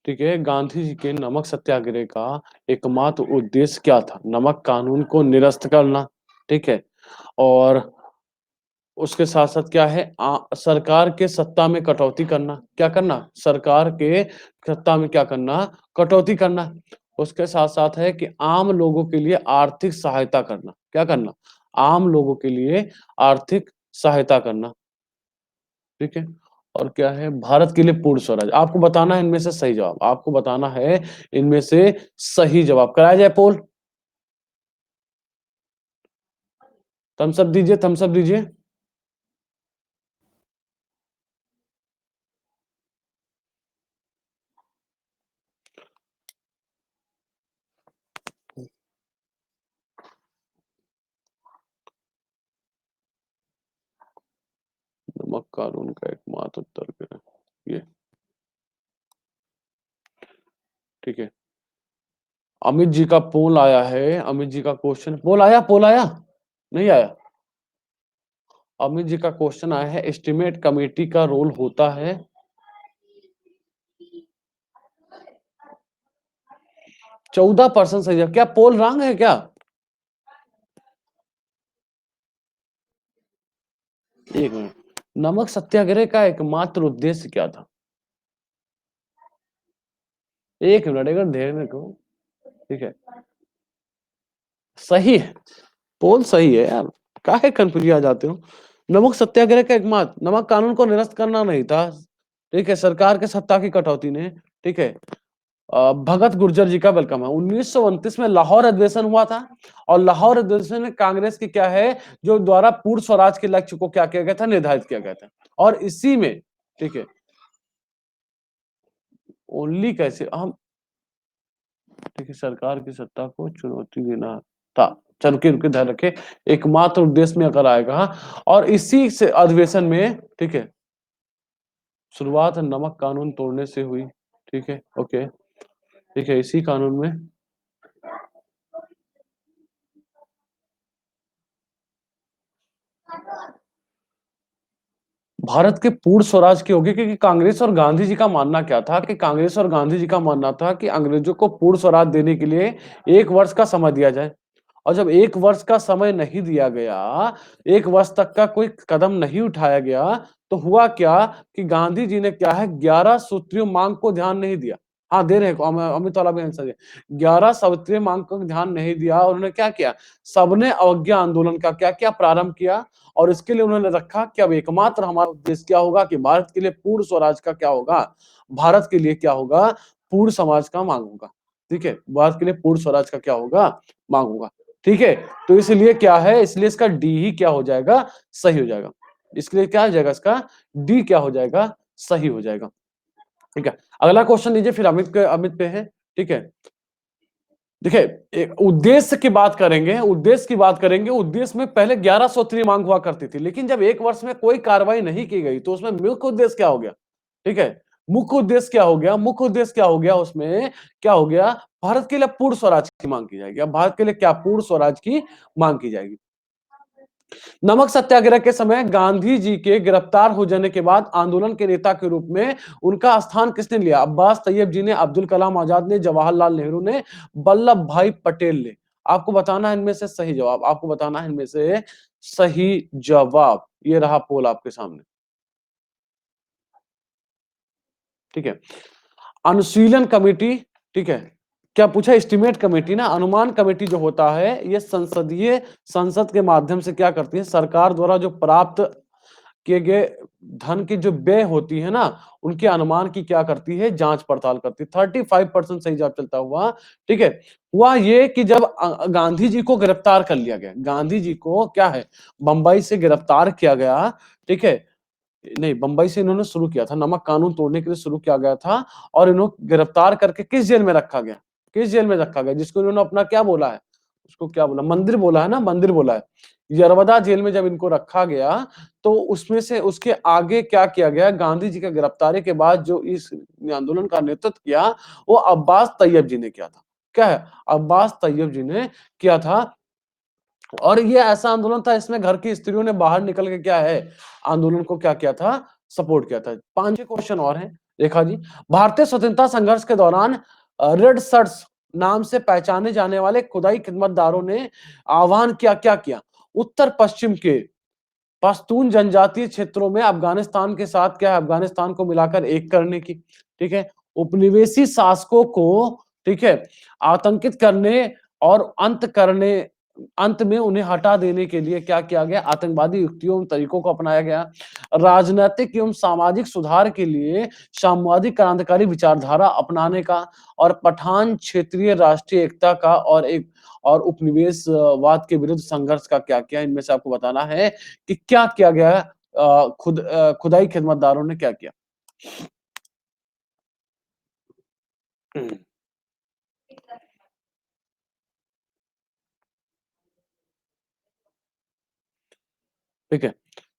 ठीक है, गांधी जी के नमक सत्याग्रह का एकमात्र उद्देश्य क्या था? नमक कानून को निरस्त करना। ठीक है। और उसके साथ साथ क्या है, सरकार के सत्ता में कटौती करना। क्या करना, सरकार के सत्ता में क्या करना, कटौती करना। उसके साथ साथ है कि आम लोगों के लिए आर्थिक सहायता करना। क्या करना, आम लोगों के लिए आर्थिक सहायता करना। ठीक है। और क्या है, भारत के लिए पूर्ण स्वराज। आपको बताना है इनमें से सही जवाब, आपको बताना है इनमें से सही जवाब। कराया जाए पोल, थम्स अप दीजिए, थम्स अप दीजिए। नमक कानून का एकमात्र उत्तर क्या है? ये ठीक है। अमित जी का पोल आया है, अमित जी का क्वेश्चन, पोल आया, पोल आया नहीं आया? अमित जी का क्वेश्चन आया है, एस्टीमेट कमेटी का रोल होता है। 14% सही है। क्या पोल रंग है क्या? एक मिनट, नमक सत्याग्रह का एकमात्र उद्देश्य क्या था? एक मिनट, एक मिनट ध्यान रखो। ठीक है, सही है, पोल सही है यार, काहे कंफ्यूज आ जाते हो। नमक सत्याग्रह का एकमात्र, नमक कानून को निरस्त करना नहीं था। ठीक है, सरकार के सत्ता की कटौती ने। ठीक है। भगत गुर्जर जी का वेलकम है। 1929 में लाहौर अधिवेशन हुआ था और लाहौर अधिवेशन में कांग्रेस की क्या है, जो द्वारा पूर्ण स्वराज के लक्ष्य को क्या किया गया था, निर्धारित किया गया था। और इसी में, ठीक है, ओनली कैसे हम, ठीक है, सरकार की सत्ता को चुनौती देना था। चल के रुके, ध्यान रखे, एकमात्र उद्देश्य में अगर आएगा और इसी से अधिवेशन में, ठीक है, शुरुआत नमक कानून तोड़ने से हुई। ठीक है, ओके। ठीक है, इसी कानून में भारत के पूर्ण स्वराज की होगी, क्योंकि कांग्रेस और गांधी जी का मानना क्या था कि कांग्रेस और गांधी जी का मानना था कि अंग्रेजों को पूर्ण स्वराज देने के लिए 1 वर्ष का समय दिया जाए। और जब 1 वर्ष का समय नहीं दिया गया, 1 वर्ष तक का कोई कदम नहीं उठाया गया, तो हुआ क्या कि गांधी जी ने क्या है 11 सूत्रीय मांग को ध्यान नहीं दिया। हाँ, दे रहे हैं अमित वाला भी आंसर है। 11 सूत्रीय मांग को ध्यान नहीं दिया और उन्होंने क्या किया, सबने अवज्ञा आंदोलन का क्या क्या प्रारंभ किया। और इसके लिए उन्होंने रखा कि अब एकमात्र हमारा उद्देश्य क्या होगा कि भारत के लिए पूर्ण स्वराज का क्या होगा, भारत के लिए क्या होगा, पूर्ण समाज का मांग होगा। ठीक है, भारत के लिए पूर्ण स्वराज का क्या होगा, मांग होगा। ठीक है, तो इसलिए क्या है, इसलिए इसका डी ही क्या हो जाएगा, सही हो जाएगा। इसके लिए क्या हो जाएगा, इसका डी क्या हो जाएगा, सही हो जाएगा। ठीक है, अगला क्वेश्चन लीजिए, फिर अमित पे है। ठीक है, देखिए उद्देश्य की बात करेंगे, उद्देश्य की बात करेंगे। उद्देश्य में पहले 11 सूत्रीय मांग हुआ करती थी, लेकिन जब 1 वर्ष में कोई कार्रवाई नहीं की गई तो उसमें मुख्य उद्देश्य क्या हो गया। ठीक है, मुख्य उद्देश्य क्या हो गया, मुख्य उद्देश्य क्या हो गया, उसमें क्या हो गया, भारत के लिए पूर्ण स्वराज की मांग की जाएगी। अब भारत के लिए क्या पूर्ण स्वराज की मांग की जाएगी। नमक सत्याग्रह के समय गांधी जी के गिरफ्तार हो जाने के बाद आंदोलन के नेता के रूप में उनका स्थान किसने लिया, अब्बास तैयब जी ने, अब्दुल कलाम आजाद ने, जवाहरलाल नेहरू ने, वल्लभ भाई पटेल ने। आपको बताना है इनमें से सही जवाब, आपको बताना है इनमें से सही जवाब। ये रहा पोल आपके सामने। ठीक है, अनुशीलन कमेटी। ठीक है, क्या पूछा, एस्टिमेट कमेटी ना, अनुमान कमेटी जो होता है ये संसदीय, संसद के माध्यम से क्या करती है, सरकार द्वारा जो प्राप्त किए गए धन की जो व्यय होती है ना, उनके अनुमान की क्या करती है, जांच पड़ताल करती है। 35% सही जवाब चलता हुआ। ठीक है, हुआ ये कि जब गांधी जी को गिरफ्तार कर लिया गया, गांधी जी को क्या है बंबई से गिरफ्तार किया गया। ठीक है, नहीं, बंबई से इन्होंने शुरू किया था, नमक कानून तोड़ने के लिए शुरू किया गया था। और इन्हों गिरफ्तार करके किस जेल में रखा गया, किस जेल में रखा गया, जिसको इन्होंने अपना क्या बोला है, उसको क्या बोला, मंदिर बोला है ना, मंदिर बोला है। यरवदा जेल में जब इनको रखा गया, तो उसमें से उसके आगे क्या किया गया, गांधी जी के गिरफ्तारी के बाद जो इस आंदोलन का नेतृत्व किया, वो अब्बास तैयब जी ने किया था। क्या है, अब्बास तैयब जी ने किया था। और ये ऐसा आंदोलन था, इसमें घर की स्त्रियों ने बाहर निकल के क्या है, आंदोलन को क्या किया था, सपोर्ट किया था। 5 क्वेश्चन और हैं। रेखा जी, भारतीय स्वतंत्रता संघर्ष के दौरान रेड शर्ट्स नाम से पहचाने जाने वाले खुदाई खिदमतदारों ने आह्वान किया, क्या किया, उत्तर पश्चिम के पश्तून जनजातीय क्षेत्रों में अफगानिस्तान के साथ क्या है, अफगानिस्तान को मिलाकर एक करने की। ठीक है, उपनिवेशी शासकों को, ठीक है, आतंकित करने और अंत में उन्हें हटा देने के लिए क्या किया गया, आतंकवादी युक्तियों और तरीकों को अपनाया गया। राजनीतिक एवं सामाजिक सुधार के लिए साम्यवादी क्रांतिकारी विचारधारा अपनाने का, और पठान क्षेत्रीय राष्ट्रीय एकता का, और उपनिवेशवाद के विरुद्ध संघर्ष का क्या किया। इनमें से आपको बताना है कि क्या किया गया, खुदाई खिदमतदारों ने क्या किया। ठीक है,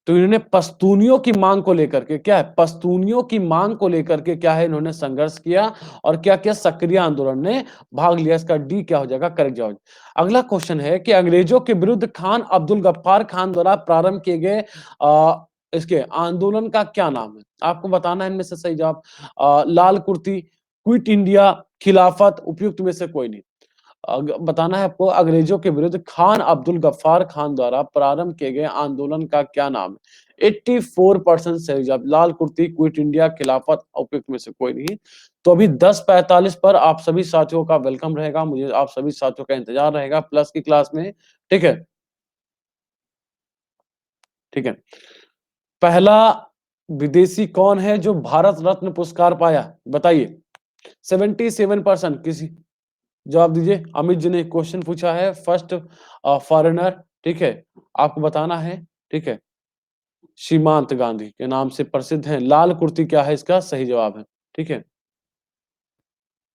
तो इन्होंने पश्तूनियों की मांग को लेकर के क्या है, पश्तूनियों की मांग को लेकर के क्या है, इन्होंने संघर्ष किया। और क्या किया, सक्रिय आंदोलन ने भाग लिया। इसका डी क्या हो जाएगा, करेक्ट जवाब। अगला क्वेश्चन है कि अंग्रेजों के विरुद्ध खान अब्दुल गफ्फार खान द्वारा प्रारंभ किए गए इसके आंदोलन का क्या नाम है। आपको बताना है इनमें से सही जवाब। लाल कुर्ती, क्विट इंडिया, खिलाफत, उपयुक्त में से कोई नहीं। बताना है आपको, अंग्रेजों के विरुद्ध खान अब्दुल गफ्फार खान द्वारा प्रारंभ किए गए आंदोलन का क्या नाम है। 84% सही जवाब, लाल कुर्ती, क्विट इंडिया, खिलाफत, उपयुक्त में से कोई नहीं। तो अभी 10:45 पर आप सभी साथियों का वेलकम रहेगा, मुझे आप सभी साथियों का इंतजार रहेगा प्लस की क्लास में। ठीक है, ठीक है, पहला विदेशी कौन है जो भारत रत्न पुरस्कार पाया, बताइए। 77% किसी, जवाब दीजिए। अमित जी ने क्वेश्चन पूछा है, फर्स्ट फॉरेनर। ठीक है, आपको बताना है। ठीक है, सीमांत गांधी के नाम से प्रसिद्ध है। लाल कुर्ती क्या है, इसका सही जवाब है। ठीक है,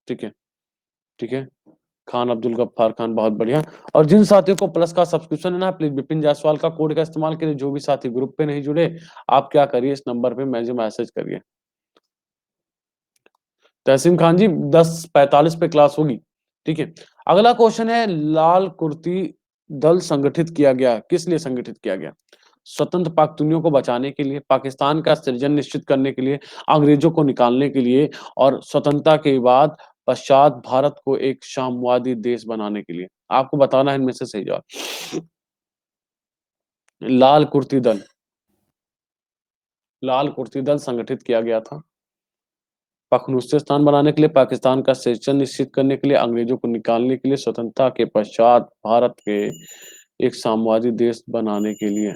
ठीक है, ठीक है, खान अब्दुल गफ्फार खान, बहुत बढ़िया। और जिन साथियों को प्लस का सब्सक्रिप्शन है ना, प्लीज विपिन जायसवाल का कोड का इस्तेमाल करिए। जो भी साथी ग्रुप पे नहीं जुड़े, आप क्या करिए, इस नंबर पे मैसेज करिए। तहसीन खान जी 10:45 पे क्लास होगी, ठीक है। अगला क्वेश्चन है लाल कुर्ती दल संगठित किया गया, किस लिए संगठित किया गया? स्वतंत्र पाख्तूनियों को बचाने के लिए, पाकिस्तान का सृजन निश्चित करने के लिए, अंग्रेजों को निकालने के लिए और स्वतंत्रता के बाद पश्चात भारत को एक साम्यवादी देश बनाने के लिए। आपको बताना है इनमें से सही जवाब। लाल कुर्ती दल, लाल कुर्ती दल संगठित किया गया था पखनूस्तान बनाने के लिए, पाकिस्तान का सेशन निश्चित करने के लिए, अंग्रेजों को निकालने के लिए, स्वतंत्रता के पश्चात भारत के एक साम्यवादी देश बनाने के लिए।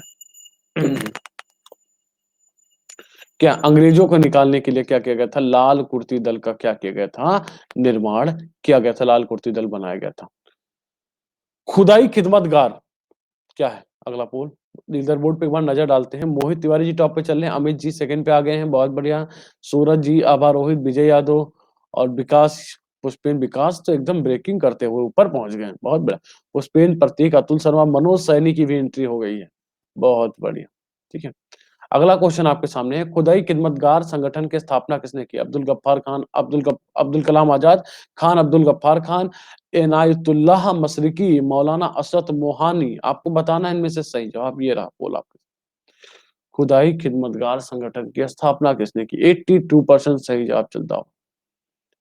क्या अंग्रेजों को निकालने के लिए क्या किया गया था? लाल कुर्ती दल का क्या किया गया था? निर्माण किया गया था, लाल कुर्ती दल बनाया गया था। खुदाई खिदमतगार क्या है? अगला पोल लीडर बोर्ड पे एक बार नजर डालते हैं। मोहित तिवारी जी टॉप पे चल रहे हैं, अमित जी सेकंड पे आ गए हैं, बहुत बढ़िया। सूरज जी, आभा रोहित, विजय यादव और विकास पुष्पेन। विकास तो एकदम ब्रेकिंग करते हुए ऊपर पहुंच गए हैं, बहुत बढ़िया। पुष्पेन, प्रतीक, अतुल शर्मा, मनोज सैनी की भी एंट्री हो गई है, बहुत बढ़िया, ठीक है। अगला क्वेश्चन आपके सामने है, खुदाई खिदमतगार संगठन की स्थापना किसने की? अब्दुल गफ्फार खान, अब्दुल कलाम आजाद, खान अब्दुल गफ्फार खान, इनायतुल्लाह मशरिकी, मौलाना असरत मोहानी। आपको बताना है इनमें से सही जवाब, ये रहा बोला आपके। खुदाई खिदमतगार संगठन की स्थापना किसने की? 82% सही जवाब चलता हो।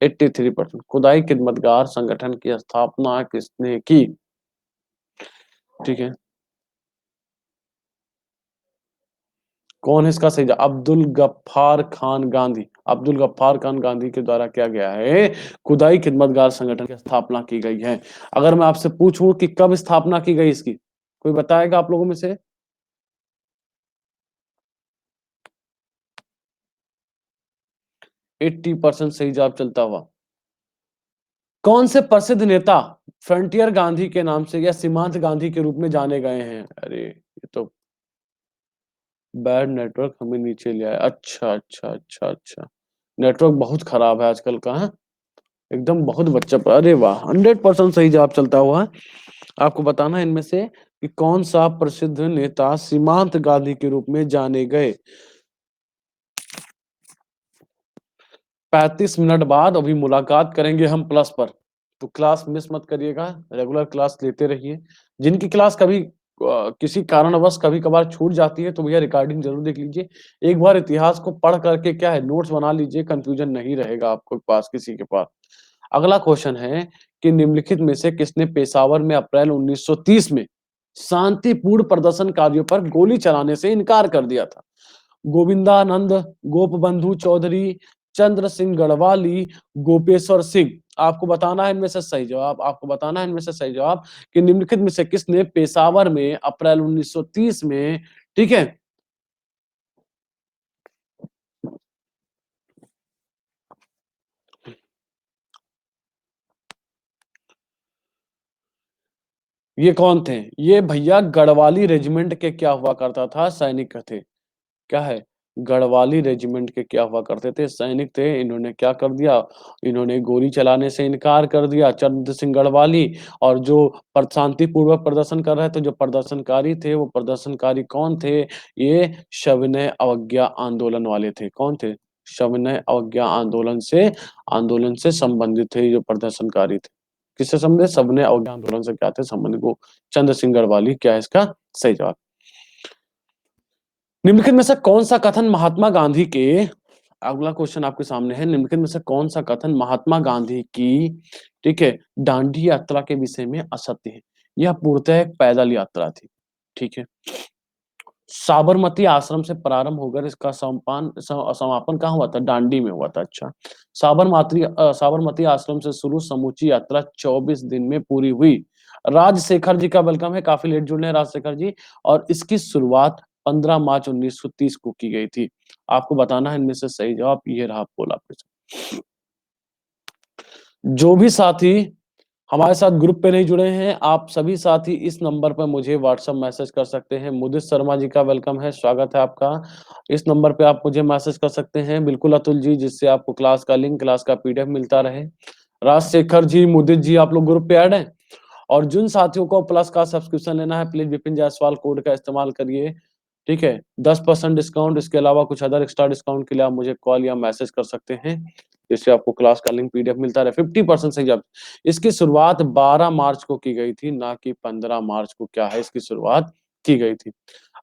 83%। खुदाई खिदमतगार संगठन की स्थापना किसने की? ठीक है, कौन है इसका सही जवाब? अब्दुल गफ्फार खान गांधी। अब्दुल गफ्फार खान गांधी के द्वारा क्या गया है? खुदाई खिदमतगार संगठन की स्थापना की गई है। अगर मैं आपसे पूछूं कि कब स्थापना की गई इसकी, कोई बताएगा आप लोगों में से? 80% सही जवाब चलता हुआ। कौन से प्रसिद्ध नेता फ्रंटियर गांधी के नाम से या सीमांत गांधी के रूप में जाने गए हैं? अरे ये तो बैड नेटवर्क हमें नीचे ले आया। अच्छा अच्छा अच्छा अच्छा, नेटवर्क बहुत खराब है आजकल का, है एकदम बहुत बच्चा। अरे वाह, 100% सही जवाब चलता हुआ है। आपको बताना है इनमें से कि कौन सा प्रसिद्ध नेता सीमांत गांधी के रूप में जाने गए। 35 मिनट बाद अभी मुलाकात करेंगे हम प्लस पर, तो क्लास मिस मत करिएगा, रेगुलर क्लास लेते रहिए। जिनकी क्लास कभी किसी कारणवश कभी कभार छूट जाती है तो भैया रिकॉर्डिंग जरूर देख लीजिए। एक बार इतिहास को पढ़ करके क्या है नोट्स बना लीजिए, कंफ्यूजन नहीं रहेगा आपको पास किसी के पास। अगला क्वेश्चन है कि निम्नलिखित में से किसने पेशावर में अप्रैल 1930 में शांतिपूर्ण प्रदर्शनकारियों पर गोली चलाने से इनकार कर दिया था? गोविंदानंद, गोपबंधु चौधरी, चंद्र सिंह गढ़वाली, गोपेश्वर सिंह। आपको बताना है इनमें से सही जवाब, आपको बताना है इनमें से सही जवाब कि निम्नलिखित में से किसने पेशावर में अप्रैल 1930 में, ठीक है, ये कौन थे? ये भैया गढ़वाली रेजिमेंट के क्या हुआ करता था, सैनिक थे। क्या है? गढ़वाली रेजिमेंट के क्या हुआ करते थे, सैनिक थे। इन्होंने क्या कर दिया? इन्होंने गोली चलाने से इनकार कर दिया, चंद्र सिंह गढ़वाली। और जो शांतिपूर्वक प्रदर्शन कर रहे थे, जो प्रदर्शनकारी थे, वो प्रदर्शनकारी कौन थे? ये सविनय अवज्ञा आंदोलन वाले थे। कौन थे? सविनय अवज्ञा आंदोलन से संबंधित थे ये जो प्रदर्शनकारी थे। किससे संबंधित? सविनय अवज्ञा आंदोलन से क्या थे संबंधित? वो चंद्र सिंह गढ़वाली क्या है इसका सही जवाब। निम्नलिखित में से कौन सा कथन महात्मा गांधी के, अगला क्वेश्चन आपके सामने है, निम्नलिखित में से कौन सा कथन महात्मा गांधी की, ठीक है, दांडी यात्रा के विषय में असत्य है? यह पूर्णतः एक पैदल यात्रा थी, ठीक है। साबरमती आश्रम से प्रारंभ होकर इसका समापन कहाँ हुआ था? दांडी में हुआ था। अच्छा, साबरमती आश्रम से शुरू समूची यात्रा 24 दिन में पूरी हुई। राजशेखर जी का वेलकम है, काफी लेट जुड़े हैं राजशेखर जी। और इसकी शुरुआत 15 मार्च 1930 को की गई थी। आपको बताना है इनमें से सही जवाब, ये रहा पोल आपके साथ। जो भी साथी हमारे साथ ग्रुप पे नहीं जुड़े हैं, आप सभी साथी इस नंबर पर मुझे व्हाट्सएप मैसेज कर सकते हैं। मुदित शर्मा जी का वेलकम है, स्वागत है आपका। इस नंबर पे आप मुझे मैसेज कर सकते हैं, बिल्कुल अतुल जी, जिससे आपको क्लास का लिंक, क्लास का पीडीएफ मिलता रहे। राजशेखर जी, मुदित जी, आप लोग ग्रुप पे ऐड हैं। और जिन साथियों को प्लस का सब्सक्रिप्शन लेना है, प्लीज विपिन जायसवाल कोड का इस्तेमाल करिए, ठीक है। 10% डिस्काउंट, इसके अलावा कुछ अदर एक्स्ट्रा डिस्काउंट के लिए आप मुझे कॉल या मैसेज कर सकते हैं। जिससे आपको क्लास का लिंक पीडीएफ मिलता रहे। 50% सही जवाब। इसकी शुरुआत 12 मार्च को की गई थी, ना कि 15 मार्च को क्या है इसकी शुरुआत की गई थी।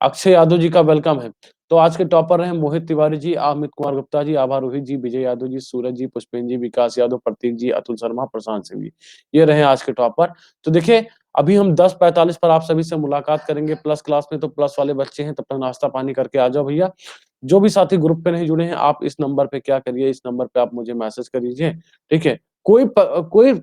अक्षय यादव जी का वेलकम है। तो आज के टॉपर रहे मोहित तिवारी जी, अमित कुमार गुप्ता जी, आभा रोहित जी, विजय यादव जी, सूरज जी, पुष्पेंद्र जी, विकास यादव, प्रतीक जी, अतुल शर्मा, प्रशांत सिंह जी। ये रहे आज के टॉपर। तो देखिए अभी हम 10:45 पर आप सभी से मुलाकात करेंगे प्लस क्लास में, तो प्लस वाले बच्चे हैं तब तक नाश्ता पानी करके आ जाओ भैया। जो भी साथी ग्रुप पे नहीं जुड़े हैं, आप इस नंबर पे क्या करिए, इस नंबर पे आप मुझे मैसेज कर दीजिए, ठीक है? कोई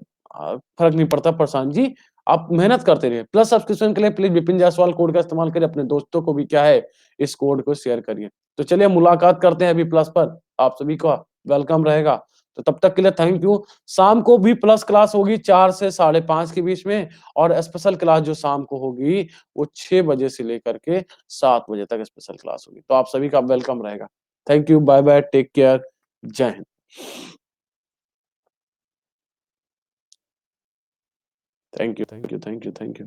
फ़र्क नहीं पड़ता प्रशांत जी, आप मेहनत करते रहिए। प्लस सब्सक्रिप्शन के लिए प्लीज़ विपिन जायसवाल कोड का इस्तेमाल करिए, अपने दोस्तों को भी क्या है, इस कोड को शेयर करिए। तो चलिए मुलाकात करते हैं अभी प्लस पर, आप सभी का वेलकम रहेगा। तो तब तक के लिए थैंक यू। शाम को भी प्लस क्लास होगी 4 से साढ़े 5 के बीच में, और स्पेशल क्लास जो शाम को होगी, वो 6 बजे से लेकर के 7 बजे तक स्पेशल क्लास होगी। तो आप सभी का वेलकम रहेगा। Thank you, bye bye, take care, Jai Hind. Thank you, thank you, thank you, thank you.